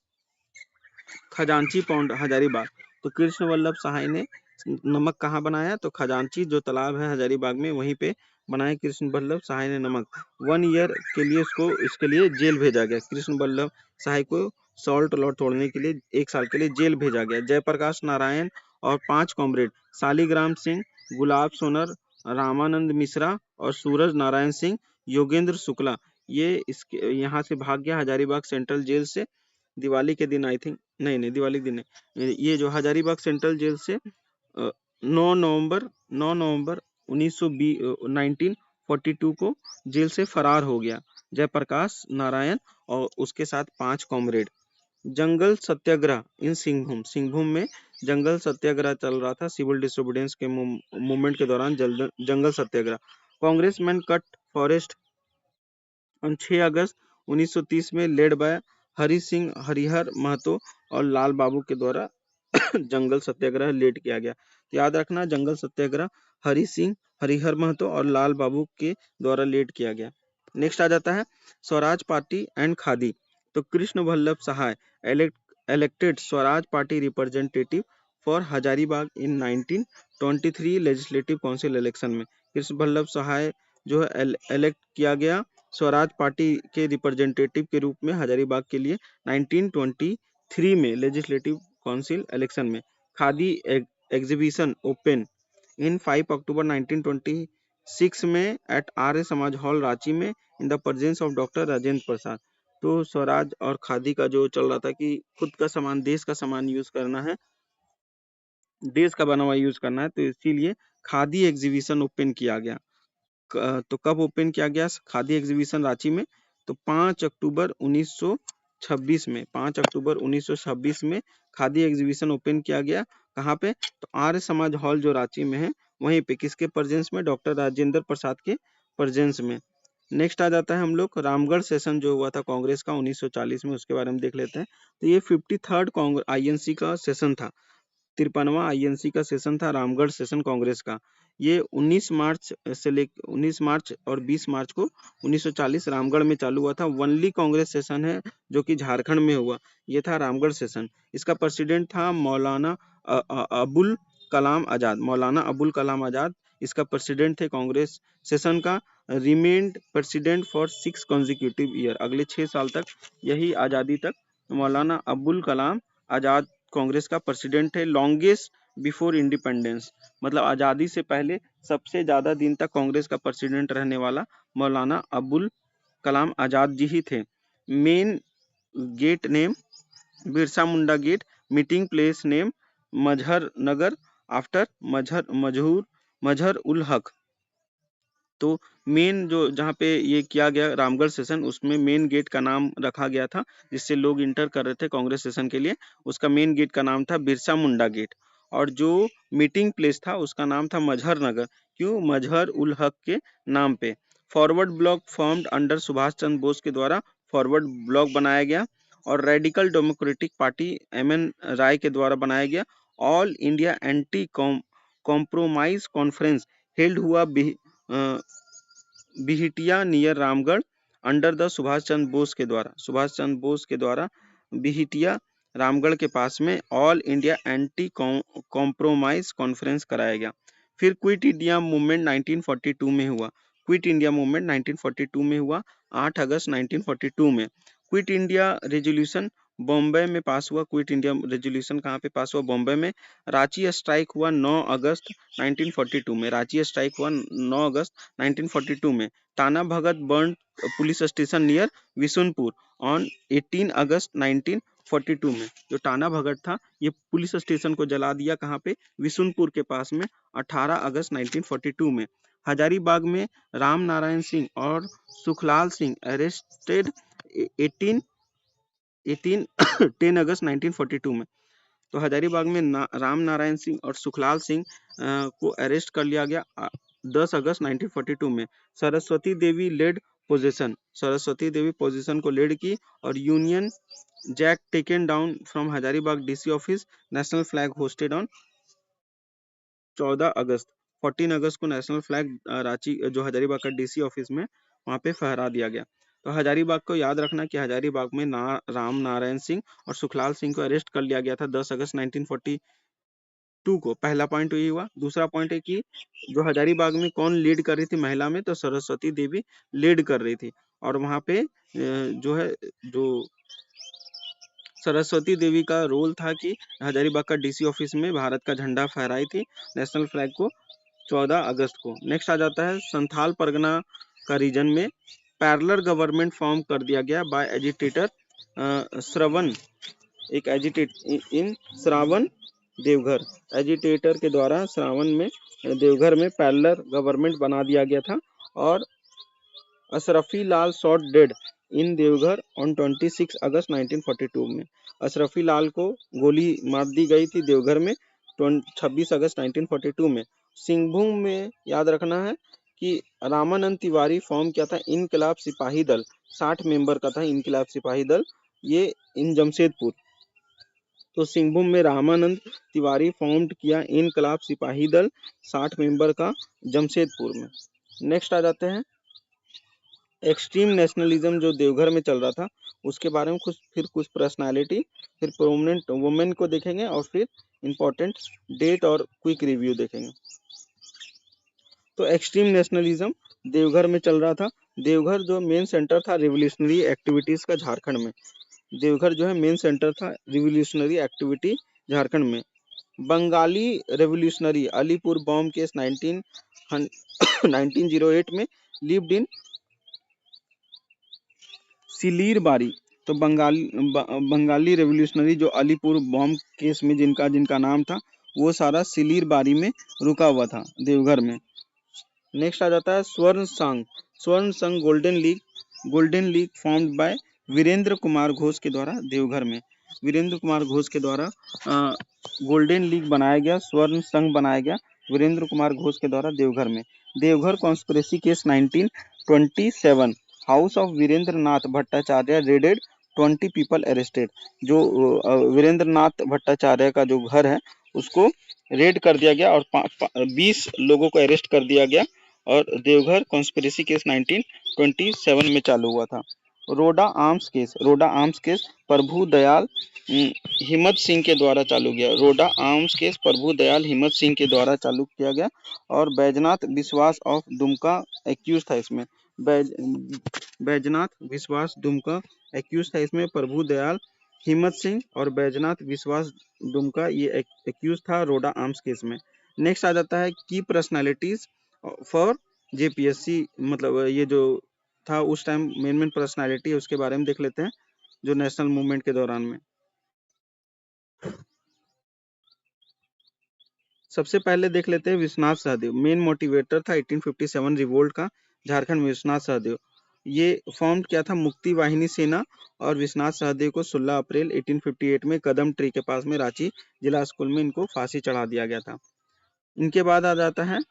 Khajanchi pond Hazaribagh. तो कृष्ण वल्लभ सहाय ने नमक कहाँ बनाया? तो खजांची जो तालाब है हजारीबाग में, वहीं पे बनाया कृष्ण वल्लभ सहाय ने नमक। 1 ईयर के लिए इसके लिए जेल भेजा गया। कृष्ण वल्लभ सहाय को सॉल्ट लॉ तोड़ने के लिए 1 साल के लिए जेल भेजा गया। जयप्रकाश नारायण और 5 कॉमरेड शालिग्राम सिंह, गुलाब सोनर, रामानंद मिश्रा और सूरज नारायण सिंह, योगेंद्र शुक्ला, ये इसके यहाँ से भाग गया हजारीबाग सेंट्रल जेल से दिवाली के दिन, आई थिंक नहीं दिवाली के दिन नहीं, ये जो हजारीबाग सेंट्रल जेल से 9 नवंबर 1942 को जेल से फरार हो गया जयप्रकाश नारायण और उसके साथ 5 कॉमरेड। जंगल सत्याग्रह इन सिंहभूम में जंगल सत्याग्रह चल रहा था सिविल डिसोबीडियंस के मूवमेंट के दौरान। जंगल सत्याग्रह। कांग्रेसमैन कट फॉरेस्ट ऑन 6 अगस्त 1930 में लेड बाय हरि सिंह हरिहर महतो और लाल बाबू के द्वारा जंगल सत्याग्रह लेड किया गया। तो याद रखना जंगल सत्याग्रह हरि सिंह हरिहर महतो और लाल बाबू के द्वारा लेड किया गया। नेक्स्ट आ जाता है स्वराज पार्टी एंड खादी। तो कृष्ण वल्लभ सहाय elected Swaraj party representative for Hazaribagh in 1923 legislative council election में। कृष्ण वल्लभ सहाय जो है इलेक्ट किया गया स्वराज पार्टी के रिप्रेजेंटेटिव के रूप में हजारीबाग के लिए 1923 में लेजिस्लेटिव काउंसिल इलेक्शन में। Khadi exhibition open in 5 October 1926 में एट आर्य समाज हॉल रांची में in the presence of doctor Rajendra Prasad. तो स्वराज और खादी का जो चल रहा था कि खुद का सामान देश का सामान यूज करना है, देश का बना हुआ यूज करना है, तो इसीलिए खादी एग्जीबिशन ओपन किया गया। तो कब ओपन किया गया खादी एग्जीबिशन रांची में? तो 5 अक्टूबर 1926 में, 5 अक्टूबर 1926 में खादी एग्जीबिशन ओपन किया गया। कहाँ पे? तो आर्य समाज हॉल जो रांची में है वहीं पे। किसके प्रेजेंस में? डॉक्टर राजेंद्र प्रसाद के प्रेजेंस में। नेक्स्ट आ जाता है हम लोग रामगढ़ सेशन जो हुआ था कांग्रेस का 1940 में, उसके बारे में देख लेते हैं। तो ये 53rd आईएनसी का सेशन था, 53वां आईएनसी का सेशन था रामगढ़ सेशन कांग्रेस का। ये 19 मार्च से ले 19 मार्च और 20 मार्च को 1940 रामगढ़ में चालू हुआ था। वनली कांग्रेस सेशन है जो कि झारखंड में हुआ, ये था रामगढ़ सेशन। इसका प्रेसिडेंट था मौलाना अबुल कलाम आजाद। मौलाना अबुल कलाम आजाद इसका प्रेसिडेंट थे कांग्रेस सेशन का। Remained president for 6 consecutive year, अगले 6 साल तक, यही आज़ादी तक मौलाना अबुल कलाम आजाद कांग्रेस का प्रेसिडेंट है। लॉन्गेस्ट बिफोर इंडिपेंडेंस, मतलब आजादी से पहले सबसे ज्यादा दिन तक कांग्रेस का प्रेसिडेंट रहने वाला मौलाना अबुल कलाम आजाद जी ही थे। Main gate name Birsa Munda gate. Meeting place name मजहर नगर आफ्टर मजहर उल हक। तो मेन जो जहाँ पे ये किया गया रामगढ़ सेशन, उसमें मेन गेट का नाम रखा गया था जिससे लोग इंटर कर रहे थे कांग्रेस सेशन के लिए, उसका मेन गेट का नाम था बिरसा मुंडा गेट। और जो मीटिंग प्लेस था उसका नाम था मजहर नगर। क्यों? मजहर उल हक के नाम पे। Forward bloc formed under Subhash Chandra Bose के द्वारा फॉरवर्ड ब्लॉक बनाया गया। और radical democratic party M N Roy के द्वारा बनाया गया। All India anti compromise conference held हुआ Bihitia near Ramgarh under the Subhash Chandra Bose के द्वारा। सुभाष चंद्र बोस के द्वारा बिहिटिया रामगढ़ के पास में all India anti compromise conference कराया गया। फिर क्विट इंडिया मूवमेंट 1942 में हुआ। क्विट इंडिया मूवमेंट 1942 में हुआ, 8 अगस्त 1942 में। क्विट इंडिया रेजोल्यूशन बॉम्बे में पास हुआ। क्विट इंडिया रेजोल्यूशन कहाँ पे पास हुआ? बॉम्बे में। रांची स्ट्राइक हुआ 9 अगस्त 1942 में। रांची स्ट्राइक हुआ 9 अगस्त 1942 में। Tana Bhagat burn police station near Bishunpur on 18 August 1942 में। जो टाना भगत था ये पुलिस स्टेशन को जला दिया, कहाँ पे? विशुनपुर के पास में, 18 अगस्त 1942 में। हजारीबाग में राम नारायण सिंह और सुखलाल सिंह अरेस्टेड 10 अगस्त 1942 में। तो हजारीबाग में राम नारायण सिंह और सुखलाल सिंह को अरेस्ट कर लिया गया 10 अगस्त 1942 में। Saraswati Devi led position, Saraswati Devi position को लीड की। और union Jack taken down from Hazaribagh DC office. National flag hoisted on 14 August. 14 अगस्त को नेशनल फ्लैग रांची जो हजारीबाग का डीसी ऑफिस में वहां पे फहरा दिया गया। तो हजारीबाग को याद रखना कि हजारीबाग में राम नारायण सिंह और सुखलाल सिंह को अरेस्ट कर लिया गया था 10 अगस्त 1942 को। पहला पॉइंट ये हुआ। दूसरा पॉइंट है कि जो हजारीबाग में कौन लीड कर रही थी महिला में? तो सरस्वती देवी लीड कर रही थी। और वहां पे जो है जो सरस्वती देवी का रोल था कि हजारीबाग का डीसी ऑफिस में भारत का झंडा फहराई थी नेशनल फ्लैग को 14 अगस्त को। नेक्स्ट आ जाता है संथाल परगना का रीजन में पैरेलल गवर्नमेंट फॉर्म कर दिया गया बाय एजिटेटर श्रवण, एक एजिटेट इन श्रावण देवघर। एजिटेटर के द्वारा श्रावण में देवघर में पैरेलल गवर्नमेंट बना दिया गया था। और Ashrafi Lal shot dead in Deoghar on 26 August 1942 में। अशरफी लाल को गोली मार दी गई थी देवघर में 26 अगस्त 1942 में। सिंहभूम में याद रखना है कि रामानंद तिवारी फॉर्म किया था इनकलाब सिपाही दल, 60 मेंबर का था इनकलाब सिपाही दल, ये इन जमशेदपुर। तो सिंहभूम में रामानंद तिवारी फॉर्म किया इनकलाब सिपाही दल 60 मेंबर का जमशेदपुर में। नेक्स्ट आ जाते हैं एक्सट्रीम नेशनलिज्म जो देवघर में चल रहा था उसके बारे में कुछ पर्सनालिटी, फिर प्रोमिनेंट वुमेन को देखेंगे और फिर इंपॉर्टेंट डेट और क्विक रिव्यू देखेंगे। तो एक्सट्रीम नेशनलिज्म देवघर में चल रहा था। देवघर जो मेन सेंटर था रिवोल्यूशनरी एक्टिविटीज का झारखंड में। देवघर जो है मेन सेंटर था रिवोल्यूशनरी एक्टिविटी झारखंड में। Bengali revolutionary Alipur bomb case 1908 में लिव्ड इन सिलीर बारी। तो बंगाली रेवोल्यूशनरी जो अलीपुर बॉम्ब केस में जिनका नाम था वो सारा सिलीर बारी में रुका हुआ था, देवघर में। नेक्स्ट आ जाता है स्वर्ण संघ। स्वर्ण संघ golden league formed by Virendra Kumar Ghosh के द्वारा देवघर में। वीरेंद्र कुमार घोष के द्वारा गोल्डन लीग बनाया गया, स्वर्ण संघ बनाया गया वीरेंद्र कुमार घोष के द्वारा देवघर में। Deoghar conspiracy case 1927, house of Virendra Nath Bhattacharya raided, 20 people arrested. जो वीरेंद्र नाथ भट्टाचार्य का जो घर है उसको रेड कर दिया गया और 20 लोगों को अरेस्ट कर दिया गया और देवघर कॉन्स्पिरेसी केस 1927 में चालू हुआ था। रोडा आर्म्स केस प्रभु दयाल हिम्मत सिंह के द्वारा चालू किया। रोडा आर्म्स केस प्रभु दयाल हिम्मत सिंह के द्वारा चालू किया गया और बैजनाथ विश्वास ऑफ दुमका एक्यूज था इसमें। बैजनाथ विश्वास दुमका एक्यूज था इसमें। प्रभु दयाल हिम्मत सिंह और बैजनाथ विश्वास दुमका ये एक्यूज था रोडा आर्म्स केस में। नेक्स्ट आ जाता है की पर्सनालिटीज फॉर जेपीएससी, मतलब ये जो था उस टाइम मेन पर्सनालिटी है उसके बारे में देख लेते हैं जो नेशनल मूवमेंट के दौरान में। सबसे पहले देख लेते हैं विश्वनाथ सहदेव। मेन मोटिवेटर था 1857 रिवोल्ट का झारखंड में विश्वनाथ सहदेव। ये फॉर्म क्या था, मुक्ति वाहिनी सेना, और विश्वनाथ सहदेव को 16 अप्रैल 1858 में कदम ट्री के पास में रांची जिला स्कूल में इनको फांसी चढ़ा दिया गया था। इनके बाद आ जाता है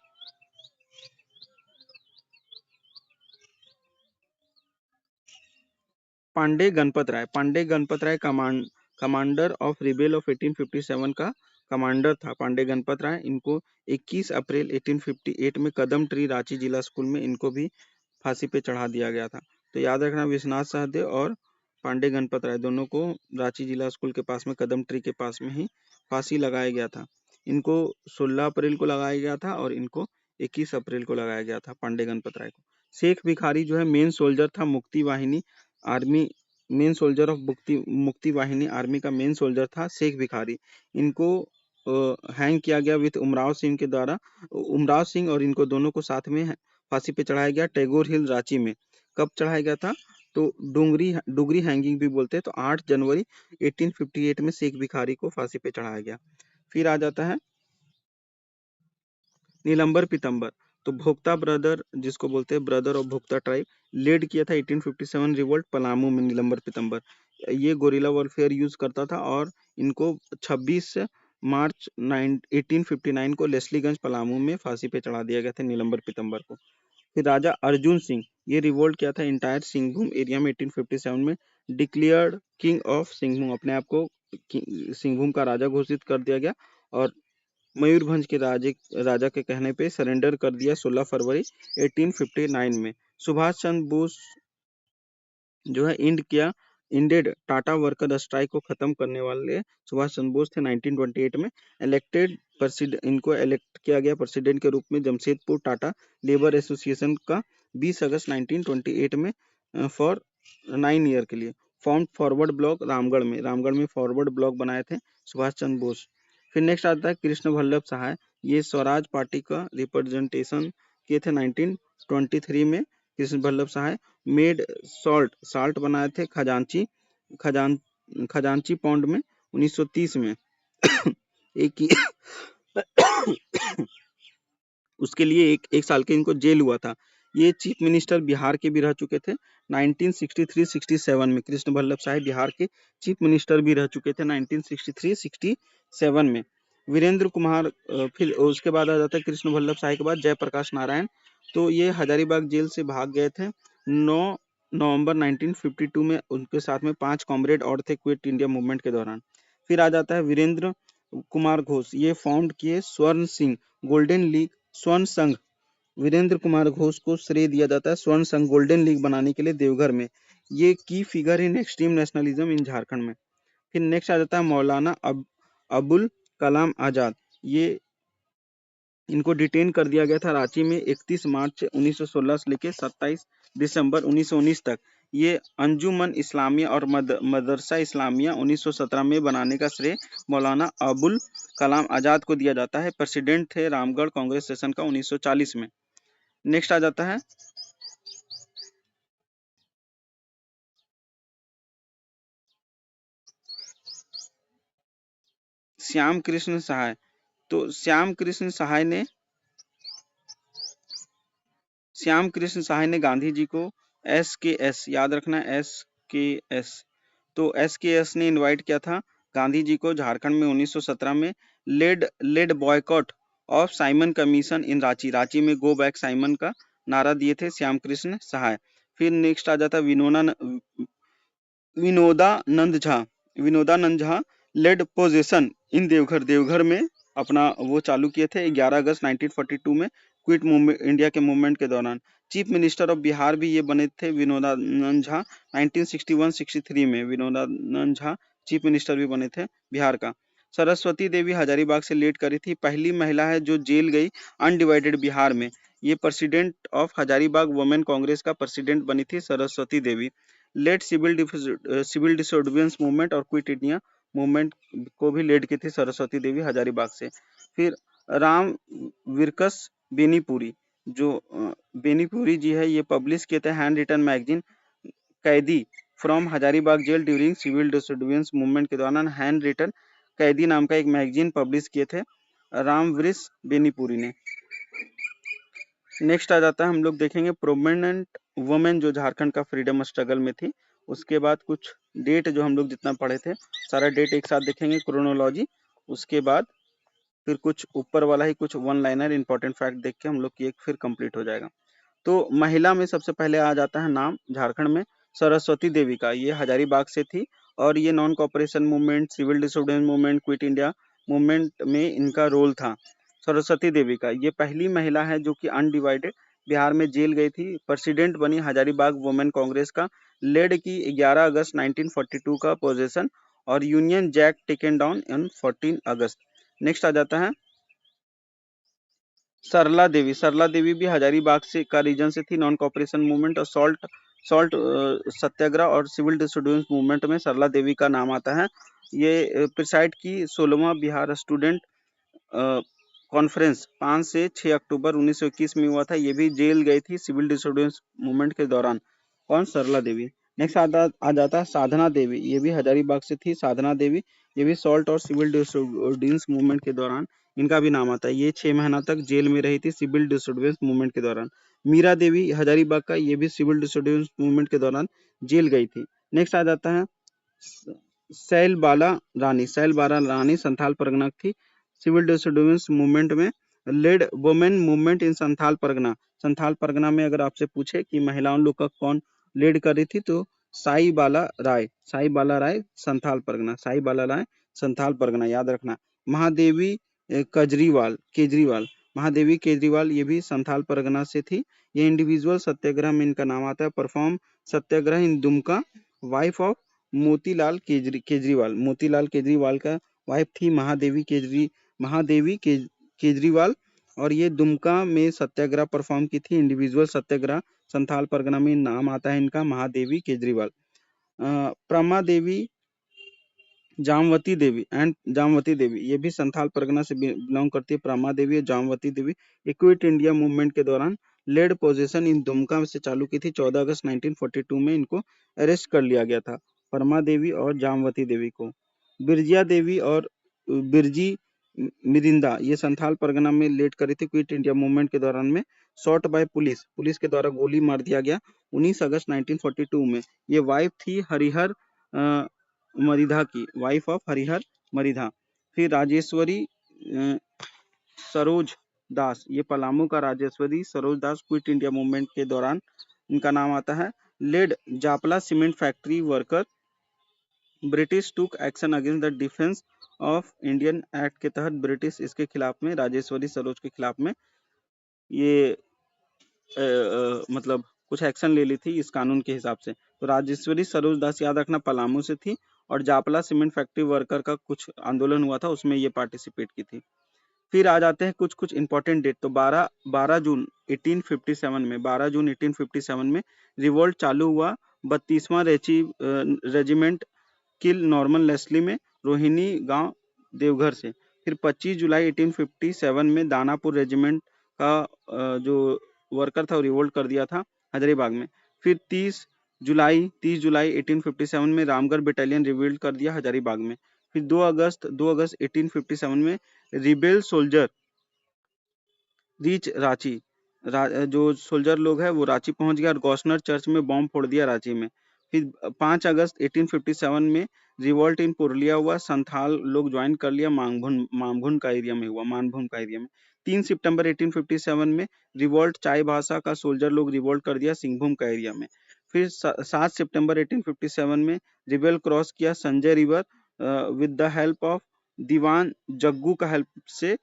पांडे गणपत राय। पांडे गणपत राय कमांडर ऑफ रिबेल ऑफ 1857 का कमांडर था पांडे गणपत राय। इनको 21 अप्रैल 1858 में कदम ट्री रांची जिला स्कूल में इनको भी फांसी पे चढ़ा दिया गया था। तो याद रखना विश्वनाथ सहदेव और पांडे गणपत राय दोनों को रांची जिला स्कूल के पास में कदम ट्री के पास में ही फांसी लगाया गया था। इनको 16 अप्रैल को लगाया गया था और इनको 21 अप्रैल को लगाया गया था पांडे गणपत राय को। शेख भिखारी जो है मेन सोल्जर था मुक्ति वाहिनी आर्मी, मेन सोल्जर ऑफ मुक्ति वाहिनी आर्मी का मेन सोल्जर था शेख भिखारी। इनको हैंग किया गया विद उमराव सिंह के द्वारा। उमराव सिंह और इनको दोनों को साथ में फांसी पे चढ़ाया गया टैगोर हिल रांची में। कब चढ़ाया गया था, तो डुगरी हैंगिंग भी बोलते हैं। तो 8 जनवरी 1858 में शेख भिखारी को फांसी पे चढ़ाया गया। फिर आ जाता है नीलंबर पीतंबर। तो भोक्ता ब्रदर जिसको बोलते हैं brother of Bhokta tribe, led किया था 1857 रिवोल्ट पलामू में नीलंबर पीतंबर। ये गोरिल्ला वॉरफेयर यूज करता था और इनको 26 मार्च 1859 को लेस्लीगंज पलामू में फांसी पे चढ़ा दिया गया था नीलंबर पीतंबर को। फिर राजा अर्जुन सिंह, ये रिवोल्ट किया था इंटायर सिंहभूम एरिया में 1857 में। डिक्लेयर्ड किंग ऑफ सिंहभूम, अपने आप को सिंहभूम का राजा घोषित कर दिया गया और मयूरभंज के राजा के कहने पे सरेंडर कर दिया 16 फरवरी 1859 में। सुभाष चंद्र बोस जो है इंडेड टाटा वर्कर स्ट्राइक को खत्म करने वाले सुभाष चंद्र बोस थे 1928 में। इलेक्टेड प्रेसिडेंट, इनको इलेक्ट किया गया प्रेसिडेंट के रूप में जमशेदपुर टाटा लेबर एसोसिएशन का 20 अगस्त 1928 में फॉर 9 ईयर के लिए। फॉर्म फॉरवर्ड ब्लॉक रामगढ़ में फॉरवर्ड ब्लॉक बनाए थे सुभाष चंद्र बोस। फिर नेक्स्ट आता है कृष्ण वल्लभ सहाय, ये स्वराज पार्टी का रिप्रेजेंटेशन किए थे 1923 में। कृष्ण वल्लभ सहाय मेड साल्ट बनाए थे खजान खजांची पौंड में 1930 में। एक उसके लिए एक साल के इनको जेल हुआ था। ये चीफ मिनिस्टर बिहार के भी रह चुके थे 1963-67 में। कृष्ण वल्लभ शाह बिहार के चीफ मिनिस्टर भी रह चुके थे 1963-67 में। वीरेंद्र कुमार, फिर उसके बाद आ जाता है कृष्ण वल्लभ शाह के बाद जयप्रकाश नारायण। तो ये हजारीबाग जेल से भाग गए थे 9 नवंबर 1952 में। उनके साथ में 5 कॉमरेड और थे क्विट इंडिया मूवमेंट के दौरान। फिर आ जाता है वीरेंद्र कुमार घोष, ये फाउंड किए स्वर्ण सिंह गोल्डन लीग स्वर्ण संघ। वीरेंद्र कुमार घोष को श्रेय दिया जाता है स्वर्ण संघ गोल्डन लीग बनाने के लिए देवघर में। ये की figure in extreme nationalism in Jharkhand में। फिर नेक्स्ट आ जाता है मौलाना अबुल कलाम आजाद। ये इनको डिटेन कर दिया गया था रांची में 31 मार्च 1916 से लेकर 27 दिसंबर 1919 तक। ये अंजुमन इस्लामिया और मदरसा इस्लामिया 1917 में बनाने का श्रेय मौलाना अबुल कलाम आजाद को दिया जाता है। प्रेसिडेंट थे रामगढ़ कांग्रेस सेशन का 1940 में। नेक्स्ट आ जाता है श्याम कृष्ण सहाय। तो श्याम कृष्ण सहाय ने गांधी जी को SKS, याद रखना SKS, तो SKS ने इनवाइट किया था गांधी जी को झारखंड में 1917 में। Led boycott of Simon commission in Ranchi, Ranchi में गो बैक साइमन का नारा दिए थे श्याम कृष्ण सहाय। फिर नेक्स्ट आ जाता Vinodanand Jha. Vinodanand Jha led position in Deoghar, Deoghar में अपना वो चालू किए थे 11 अगस्त 1942 में क्विट मूवमेंट, इंडिया के मूवमेंट के दौरान। चीफ मिनिस्टर ऑफ बिहार भी ये बने थे विनोदानंद झा 1961-63 में। विनोदानंद झा चीफ मिनिस्टर भी बने थे बिहार का। सरस्वती देवी हजारीबाग से लीड करी थी, पहली महिला है जो जेल गई अनडिवाइडेड बिहार में। ये president of Hazaribagh women Congress का प्रेसिडेंट बनी थी Saraswati Devi. Lead civil disobedience movement और क्विट इंडिया मूवमेंट को भी लीड की थी सरस्वती देवी हजारीबाग से। फिर राम विरकस बेनीपुरी, जो बेनीपुरी जी है, ये पब्लिश किए थे हैंड रिटन मैगजीन कैदी from Hazaribagh jail during civil disobedience movement के दौरान हैंड रिटन कैदी नाम का एक मैगजीन पब्लिश किए थे रामवृष बेनीपुरी ने। नेक्स्ट आ जाता है, हम लोग देखेंगे प्रोमिनेंट वुमेन जो झारखंड का फ्रीडम स्ट्रगल में थी। उसके बाद कुछ डेट जो हम लोग जितना पढ़े थे सारा डेट एक साथ देखेंगे क्रोनोलॉजी। उसके बाद फिर कुछ ऊपर वाला ही कुछ वन लाइनर इंपॉर्टेंट फैक्ट देख के हम लोग की एक फिर कंप्लीट हो जाएगा। तो महिला में सबसे पहले आ जाता है नाम झारखंड में सरस्वती देवी का। ये हजारीबाग से थी और ये non cooperation movement, civil disobedience movement, quit India movement में इनका रोल था सरस्वती देवी का। ये पहली महिला है जो कि अनडिवाइडेड बिहार में जेल गई थी, प्रेसिडेंट बनी हजारीबाग वुमेन कांग्रेस का, लेड की 11 अगस्त 1942 का पोजीशन और union Jack taken down on 14 August. Next आ जाता है सरला देवी। सरला देवी भी हजारीबाग से का रीजन से थी, नॉन कॉपरेशन मूवमेंट और सॉल्ट सत्याग्रह और सिविल डिसोबीडियंस मूवमेंट में सरला देवी का नाम आता है। ये प्रिसाइड की 16वां बिहार स्टूडेंट कॉन्फ्रेंस 5 से 6 अक्टूबर 1921 में हुआ था। ये भी जेल गई थी सिविल डिसोबीडियंस मूवमेंट के दौरान। कौन? सरला देवी। नेक्स्ट आ जाता है साधना देवी। ये भी हजारीबाग से थी साधना देवी। ये भी सॉल्ट और सिविल डिसोबीडियंस मूवमेंट के दौरान इनका भी नाम आता है। ये 6 महीना तक जेल में रही थी सिविल डिसोबीडियंस मूवमेंट के दौरान। मीरा देवी हजारीबाग का, ये भी सिविल डिसोबीडियंस मूवमेंट के दौरान जेल गई थी। नेक्स्ट आ जाता है सैलबाला रानी। सैलबाला रानी संथाल परगना थी, सिविल डिसोबीडियंस मूवमेंट में led women movement in Santhal Pargana. Santhal Pargana में अगर आपसे पूछे कि महिलाओं लोग का कौन लीड कर रही थी तो साई बाला राय, साई बाला राय संथाल परगना, साई बाला राय संथाल परगना, याद रखना। महादेवी केजरीवाल, महादेवी केजरीवाल ये भी संथाल परगना से थी। ये इंडिविजुअल सत्याग्रह में इनका नाम आता है। Perform Satyagraha in Dumka, wife of Motilal Kejriwal. Motilal Kejriwal का वाइफ थी महादेवी केजरीवाल और ये दुमका में सत्याग्रह परफॉर्म की थी, इंडिविजुअल सत्याग्रह। संथाल परगना में नाम आता है इनका महादेवी केजरीवाल। प्रमा देवी, जामवती देवी ये भी संथाल परगना से बिलोंग करती है। प्रमा देवी और जामवती देवी क्विट इंडिया मूवमेंट के दौरान लेड पोजीशन इन दुमका से चालू की थी। 14 अगस्त 1942 में इनको अरेस्ट कर लिया गया था, परमा देवी और जामवती देवी को। बिरजिया देवी और बिरजी मिरिंदा ये संथाल परगना में लेड करी थी क्विट इंडिया मूवमेंट के दौरान में। शॉट बाय पुलिस के द्वारा गोली मार दिया गया 19 अगस्त 1942 में। ये वाइफ थी हरिहर मरिधा की, वाइफ ऑफ हरिहर मरिधा। फिर राजेश्वरी सरोज दास, ये पलामू का Rajeshwari Saroj Das quit India movement के दौरान इनका नाम आता है। Led Japla cement factory worker, British took action against the defence of Indian act के तहत ब्रिटिश इसके खिलाफ में, राजेश्वरी सरोज के खिलाफ में ये मतलब कुछ एक्शन ले ली थी इस कानून के हिसाब से। तो राजेश्वरी सरोज दास याद रखना पलामू से थी और जापला सीमेंट फैक्ट्री वर्कर का कुछ आंदोलन हुआ था उसमें ये पार्टिसिपेट की थी। फिर आ जाते हैं कुछ इंपॉर्टेंट डेट। तो 12 जून 1857 में, 12 जून 1857 में रिवोल्ट चालू हुआ 32वां रेजिमेंट किल नॉर्मन लेस्ली में, रोहिणी गांव देवघर से। फिर 25 जुलाई 1857 में दानापुर रेजिमेंट का जो वर्कर था वो रिवोल्ट कर दिया था हजारीबाग में। फिर 30 जुलाई 1857 में रामगढ़ बटालियन रिवोल्ट कर दिया हजारीबाग में। फिर 2 अगस्त 1857 में रिबेल सोल्जर रीच रांची, जो सोल्जर लोग हैं वो रांची पहुंच गया और गॉसनर चर्च में बॉम्ब फोड़ दिया रांची में। फिर 5 अगस्त 1857 में रिवॉल्ट इन पुरुलिया हुआ, संथाल लोग ज्वाइन कर लिया, मानभून का एरिया में हुआ, मानभूम का एरिया में। 3 सितंबर 1857 में रिवॉल्ट चाय भाषा का सोल्जर लोग रिवॉल्ट कर दिया सिंहभूम का एरिया में। फिर 7 सितंबर 1857 में रिबेल क्रॉस किया Sanjay river with the help of Diwan Jaggu का हेल्प से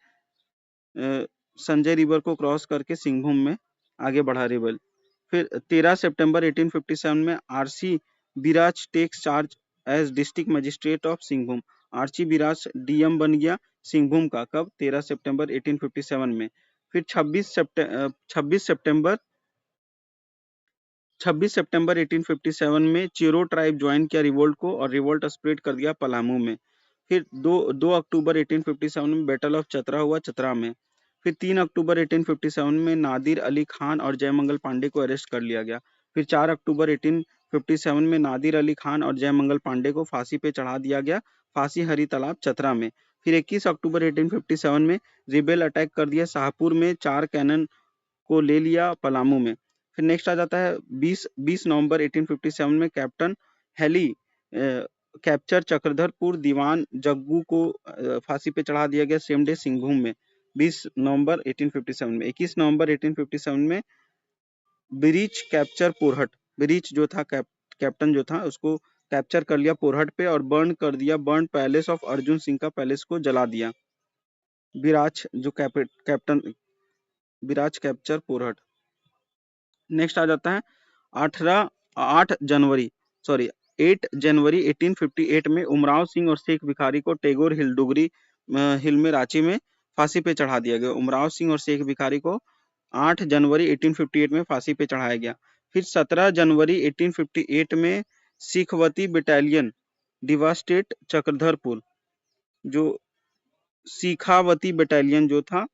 संजय रिवर को क्रॉस करके सिंहभूम में आगे बढ़ा रिबेल। फिर 13 सितंबर 1857 में R C Biraj takes charge as district magistrate of Singhbhum. R C Biraj D M बन गया सिंहभूम का, कब? 13 सितंबर 1857 में। फिर 26 सितंबर 1857 में चेरो ट्राइब ज्वाइन किया रिवोल्ट को और रिवोल्ट स्प्रेड कर दिया पलामू में। फिर 2 अक्टूबर 1857 में बैटल ऑफ चतरा हुआ चतरा में। फिर 3 अक्टूबर 1857 में नादिर अली खान और जयमंगल पांडे को अरेस्ट कर लिया गया। फिर 4 अक्टूबर 1857 में नादिर अली खान और जयमंगल पांडे को फांसी पे चढ़ा दिया गया, फांसी हरी तालाब चतरा में। फिर 21 अक्टूबर 1857 में रिबेल अटैक कर दिया शाहपुर में, 4 कैनन को ले लिया पलामू में। फिर नेक्स्ट आ जाता है 20 नवंबर 1857 में कैप्टन हेली कैप्चर चक्रधरपुर, दीवान जग्गू को फांसी पे चढ़ा दिया गया सेम डे सिंहभूम में 20 नवंबर 1857 में। 21 नवंबर 1857 में ब्रीच कैप्चर पोरहट, ब्रीच जो था कैप्टन जो था उसको कैप्चर कर लिया पोरहट पे और बर्न कर दिया, burn palace of Arjun Singh का पैलेस को जला दिया। विराज जो कैप्टन विराज कैप्चर पोरहट। नेक्स्ट आ जाता है 8 जनवरी 1858 में उमराव सिंह और शेख भिखारी को टैगोर हिल डुगरी हिल में रांची में फांसी पे चढ़ा दिया गया। उमराव सिंह और शेख भिखारी को 8 जनवरी 1858 में फांसी पे चढ़ाया गया। फिर 17 जनवरी 1858 में सिखवती बटालियन डिवास्टेट चक्रधरपुर, जो सिखावती बटालियन जो था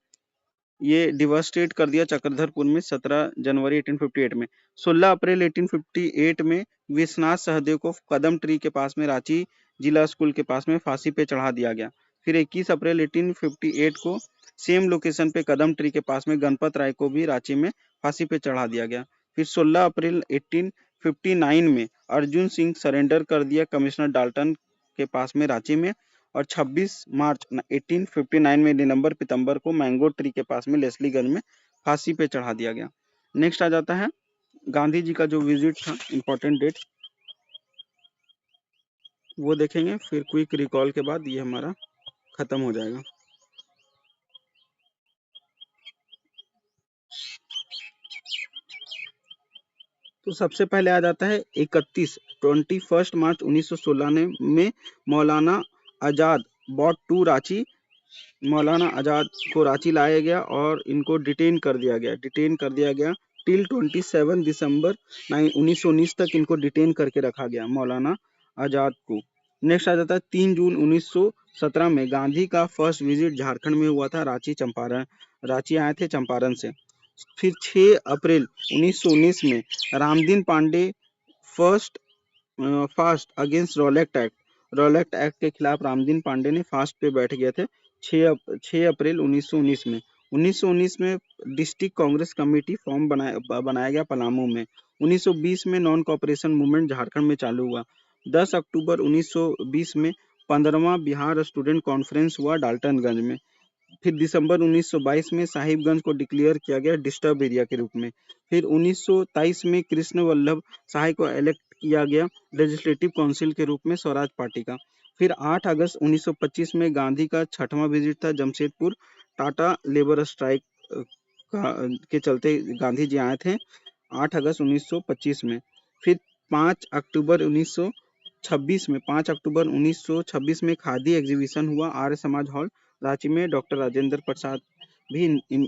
ये डिवास्टेट कर दिया चक्रधरपुर में 17 जनवरी 1858 में। 16 अप्रैल 1858 में विश्वनाथ सहदेव को कदम ट्री के पास में रांची जिला स्कूल के पास में फांसी पे चढ़ा दिया गया। फिर 21 अप्रैल 1858 को सेम लोकेशन पे कदम ट्री के पास में गणपत राय को भी रांची में फांसी पे चढ़ा दिया गया। फिर 16 अप्रैल 1859 में अर्जुन सिंह सरेंडर कर दिया कमिश्नर डाल्टन के पास में रांची में। और 26 मार्च 1859 में निलंबर पीतम्बर को मैंगो ट्री के पास में लेस्लीगंज में फांसी पे चढ़ा दिया गया। नेक्स्ट आ जाता है गांधी जी का जो विजिट था, इंपॉर्टेंट डेट वो देखेंगे, फिर क्विक रिकॉल के बाद ये हमारा खत्म हो जाएगा। तो सबसे पहले आ जाता है 21 मार्च 1916 में मौलाना आजाद बॉट टू रांची, मौलाना आजाद को रांची लाया गया और इनको डिटेन कर दिया गया टिल 27 दिसंबर 1919 तक इनको डिटेन करके रखा गया मौलाना आजाद को। नेक्स्ट आ जाता है 3 जून 1917 में गांधी का फर्स्ट विजिट झारखंड में हुआ था, रांची आए थे चंपारण से। फिर 6 अप्रैल 1919 में Ramdin Pande fast against Rowlatt act के खिलाफ रामदीन पांडे ने फास्ट पे बैठ गए थे 6 अप्रैल 1919 में। 1919 में डिस्ट्रिक्ट कांग्रेस कमेटी फॉर्म बनाया गया पलामू में। 1920 में नॉन कॉपरेशन मूवमेंट झारखंड में चालू हुआ। 10 अक्टूबर 1920 में 15वां बिहार स्टूडेंट कॉन्फ्रेंस हुआ डाल्टनगंज में। फिर दिसंबर 1922 में साहिबगंज को डिक्लेयर किया गया डिस्टर्ब एरिया के रूप में। फिर 1923 में कृष्ण वल्लभ सहाय को इलेक्ट किया गया लेजिस्लेटिव काउंसिल के रूप में स्वराज पार्टी का। फिर 8 अगस्त 1925 में गांधी का 6वां विजिट था जमशेदपुर, टाटा लेबर स्ट्राइक के चलते गांधी जी आए थे 8 अगस्त 1925 में। फिर 5 अक्टूबर 1926 में खादी एग्जीबिशन हुआ आर्य समाज हॉल रांची में, डॉक्टर राजेंद्र प्रसाद भी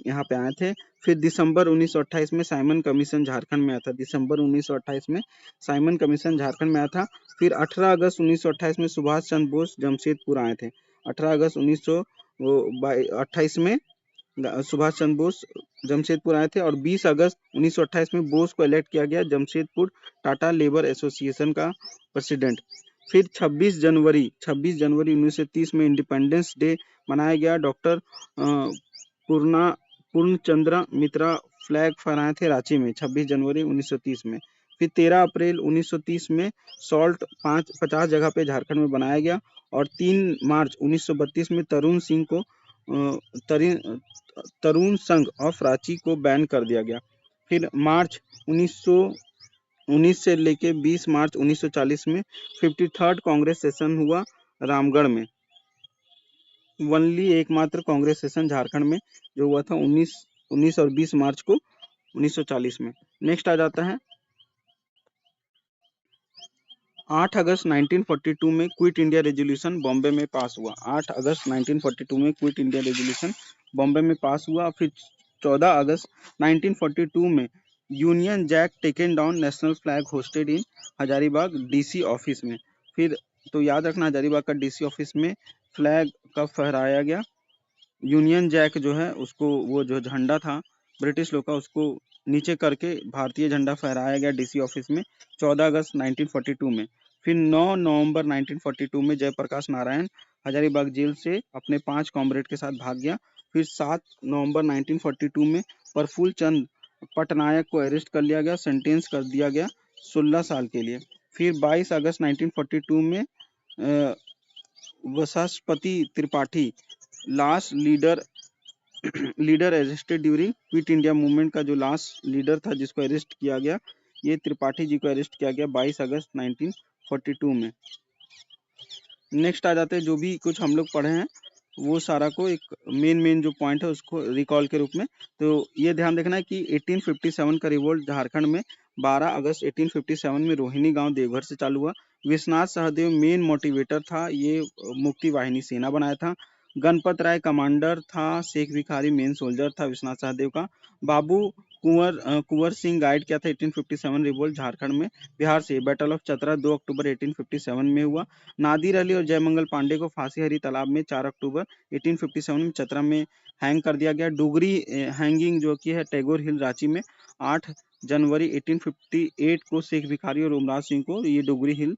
यहाँ पे आए थे। फिर दिसंबर 1928 में साइमन कमीशन झारखंड में आया था, दिसंबर 1928 में साइमन कमीशन झारखंड में आया था। फिर 18 अगस्त 1928 में सुभाष चंद्र बोस जमशेदपुर आए थे, 18 अगस्त 1928 में सुभाष चंद्र बोस जमशेदपुर आए थे और 20 अगस्त 1928 में बोस को इलेक्ट किया गया जमशेदपुर टाटा लेबर एसोसिएशन का प्रेसिडेंट। फिर 26 जनवरी 1930 में इंडिपेंडेंस डे मनाया गया। डॉक्टर पूर्णचंद्र मित्रा फ्लैग फहराए थे रांची में 26 जनवरी 1930 में। फिर 13 अप्रैल 1930 में सॉल्ट 50 जगह पे झारखंड में बनाया गया। और 3 मार्च 1932 में तरुण संघ ऑफ रांची को बैन कर दिया गया। फिर मार्च 1919 से लेके 20 मार्च 1940 में 53rd कांग्रेस सेशन हुआ रामगढ़ में। ओनली एकमात्र कांग्रेस सेशन झारखंड में जो हुआ था 19 और 20 मार्च को 1940 में। नेक्स्ट आ जाता है 8 अगस्त 1942 में क्विट इंडिया रेजोल्यूशन बॉम्बे में पास हुआ। 8 अगस्त 1942 में क्विट इंडिया रेजोल्यूशन बॉम्बे में पास हुआ। फिर 14 अगस्त 1942 में Union Jack taken down, national flag hoisted in Hazaribagh DC office में। फिर तो याद रखना हजारीबाग का डीसी ऑफिस में फ्लैग का फहराया गया। यूनियन जैक जो है उसको, वो जो झंडा था ब्रिटिश लोग का, उसको नीचे करके भारतीय झंडा फहराया गया डीसी ऑफिस में 14 अगस्त 1942 में। फिर 9 नवंबर 1942 में जयप्रकाश नारायण हजारीबाग जेल से अपने 5 कॉमरेड के साथ भाग गया। फिर 7 नवंबर 1942 में प्रफुल्ल चंद पटनायक को अरेस्ट कर लिया गया, सेंटेंस कर दिया गया 16 साल के लिए। फिर 22 अगस्त 1942 में वसास्पति Tripathi last leader arrested during quit India movement का जो लास्ट लीडर था जिसको अरेस्ट किया गया, ये त्रिपाठी जी को अरेस्ट किया गया 22 अगस्त 1942 में। नेक्स्ट आ जाते हैं जो भी कुछ हम लोग पढ़े हैं वो सारा को एक मेन जो पॉइंट है उसको रिकॉल के रूप में। तो ये ध्यान देखना है कि 1857 का रिवोल्ट झारखंड में 12 अगस्त 1857 में रोहिणी गांव देवघर से चालू हुआ। विश्वनाथ सहदेव मेन मोटिवेटर था, ये मुक्ति वाहिनी सेना बनाया था। गणपत राय कमांडर था, शेख भिखारी मेन सोल्जर था विश्वनाथ सहदेव का। बाबू कुंवर सिंह गाइड किया था 1857 रिवोल्ट झारखंड में बिहार से। बैटल ऑफ चतरा 2 अक्टूबर 1857 में हुआ। नादिर अली और जयमंगल पांडे को फांसी हरी तालाब में 4 अक्टूबर 1857 में चतरा में हैंग कर दिया गया। डुगरी हैंगिंग जो की है टैगोर हिल रांची में 8 जनवरी 1858 को शेख भिखारी और ओमराज सिंह को ये डुगरी हिल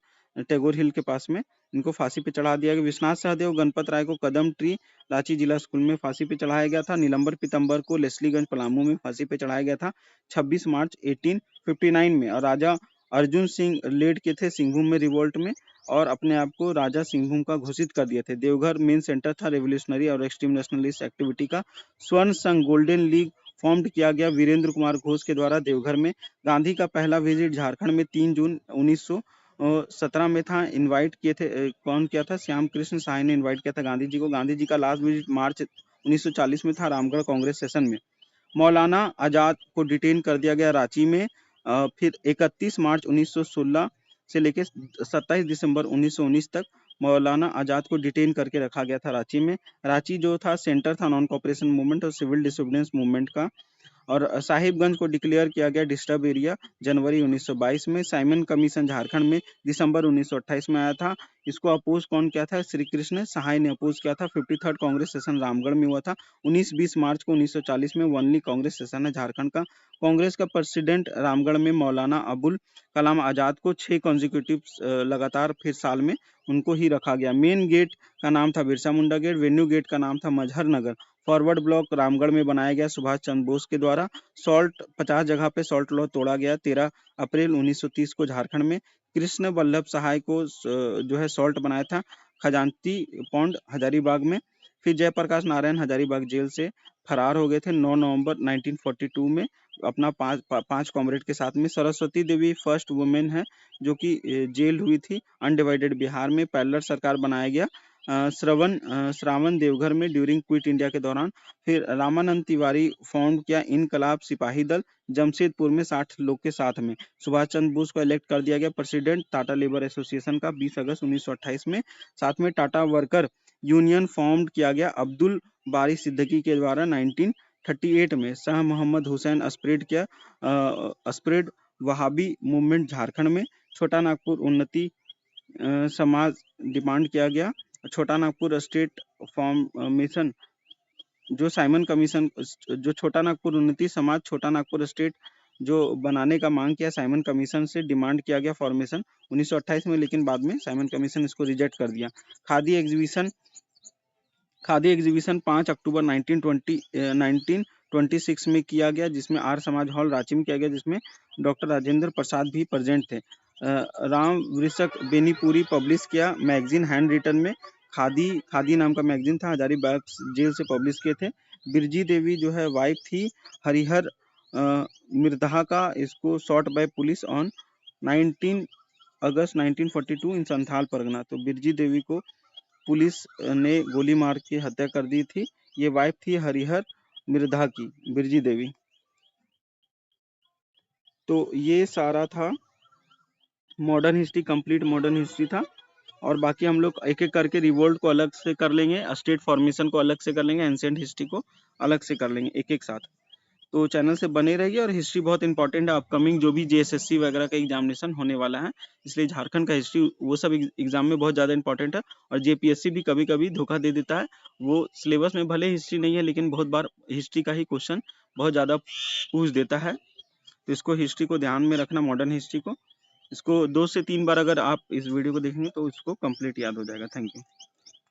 टैगोर हिल के पास में इनको फांसी पे चढ़ा दिया गया। विश्वनाथ सहदेव गणपत राय को कदम ट्री रांची जिला स्कूल में फांसी पे चढ़ाया गया था। नीलंबर पीतंबर को लेस्लीगंज पलामू में फांसी पे चढ़ाया गया था 26 मार्च 1859 में। और राजा अर्जुन सिंह लीड के थे सिंहभूम में रिवोल्ट में और अपने आप को राजा सिंहभूम का घोषित कर दिए थे। देवघर मेन सेंटर था रेवोल्यूशनरी और एक्सट्रीम नेशनलिस्ट एक्टिविटी का। स्वर्ण संघ गोल्डन लीग फॉर्म्ड किया गया वीरेंद्र कुमार घोष के द्वारा देवघर में। गांधी का पहला विजिट झारखंड में 3 जून 1917 में था। इनवाइट किए थे कौन किया था? श्याम कृष्ण साय ने इनवाइट किया था गांधी जी को। गांधी जी का लास्ट विजिट मार्च 1940 में था रामगढ़ कांग्रेस सेशन में। मौलाना आजाद को डिटेन कर दिया गया रांची में। फिर 31 मार्च 1916 से लेकर 27 दिसंबर 1919 तक मौलाना आजाद को डिटेन करके रखा गया था रांची में। रांची जो था सेंटर था नॉन कॉपरेशन मूवमेंट और सिविल डिसोबीडियंस मूवमेंट का। और साहिबगंज को डिक्लेयर किया गया डिस्टर्ब एरिया जनवरी 1922 में। साइमन कमीशन झारखंड में दिसंबर 1928 में आया था। इसको अपोज कौन किया था? श्री कृष्ण सहाय ने अपोज किया था। 53rd कांग्रेस सेशन रामगढ़ में हुआ था 19-20 मार्च को 1940 में। वनली कांग्रेस सेशन है झारखंड का। कांग्रेस का प्रेसिडेंट रामगढ़ में मौलाना अबुल कलाम आजाद को 6 कॉन्जिक्यूटिव लगातार फिर साल में उनको ही रखा गया। मेन गेट का नाम था Birsa Munda gate. Venue gate का नाम था मजहर नगर। फॉरवर्ड ब्लॉक रामगढ़ में बनाया गया सुभाष चंद्र बोस के द्वारा। सॉल्ट 50 जगह पे सॉल्ट लॉ तोड़ा गया 13 अप्रैल 1930 को झारखंड में। कृष्ण वल्लभ सहाय को जो है सॉल्ट बनाया था खजांची पौंड हजारीबाग में। फिर जयप्रकाश नारायण हजारीबाग जेल से फरार हो गए थे 9 नवंबर 1942 में अपना पांच कॉमरेड के साथ में। सरस्वती देवी फर्स्ट वुमेन है जो कि जेल हुई थी अनडिवाइडेड बिहार में। पैरेलल सरकार बनाया गया श्रावण देवघर में ड्यूरिंग क्विट इंडिया के दौरान। फिर रामानंद तिवारी फॉर्म किया इनकलाब सिपाही दल जमशेदपुर में 60 लोग के साथ में। सुभाष चंद्र बोस को इलेक्ट कर दिया गया प्रेसिडेंट टाटा लेबर एसोसिएशन का 20 अगस्त 1928 में। साथ में टाटा वर्कर यूनियन फॉर्म किया गया अब्दुल बारी सिद्दीकी के द्वारा 1938 में। शाह मोहम्मद हुसैन स्प्रेड वहाबी मूवमेंट झारखंड में। छोटा नागपुर उन्नति समाज डिमांड किया गया। छोटा नागपुर स्टेट फॉर्मेशन जो साइमन कमीशन जो छोटा नागपुर उन्नति समाज छोटा नागपुर स्टेट जो बनाने का मांग किया साइमन कमीशन से, डिमांड किया गया फॉर्मेशन 1928 में, लेकिन बाद में साइमन कमीशन इसको रिजेक्ट कर दिया। खादी एग्जीबिशन 5 अक्टूबर 1926 में किया गया, जिसमें आर समाज हॉल रांची में किया गया, जिसमें डॉक्टर राजेंद्र प्रसाद भी प्रेजेंट थे। राम वृषक बेनीपुरी पब्लिश किया मैगजीन हैंड रिटन में, खादी नाम का मैगजीन था, हजारीबाग जेल से पब्लिश किए थे। बिरजी देवी जो है वाइफ थी हरिहर मिर्धा का, इसको शॉट बाय पुलिस ऑन 19 अगस्त 1942 इन संथाल परगना। तो बिरजी देवी को पुलिस ने गोली मार के हत्या कर दी थी। ये वाइफ थी हरिहर मिर्धा की, बिरजी देवी। तो ये सारा था modern history, complete modern history था। और बाकी हम लोग एक एक करके रिवोल्ट को अलग से कर लेंगे, स्टेट फॉर्मेशन को अलग से कर लेंगे, एंशिएंट हिस्ट्री को अलग से कर लेंगे एक एक साथ। तो चैनल से बने रहिए। और हिस्ट्री बहुत इंपॉर्टेंट है, अपकमिंग जो भी जेएसएससी वगैरह का एग्जामिनेशन होने वाला है, इसलिए झारखंड का हिस्ट्री वो सब एग्जाम में बहुत ज़्यादा इंपॉर्टेंट है। और जेपीएससी भी कभी कभी धोखा दे देता है, वो सिलेबस में भले हिस्ट्री नहीं है, लेकिन बहुत बार हिस्ट्री का ही क्वेश्चन बहुत ज़्यादा पूछ देता है। तो इसको हिस्ट्री को ध्यान में रखना, मॉडर्न हिस्ट्री को, इसको 2 से 3 बार अगर आप इस वीडियो को देखेंगे तो इसको कंप्लीट याद हो जाएगा। Thank you.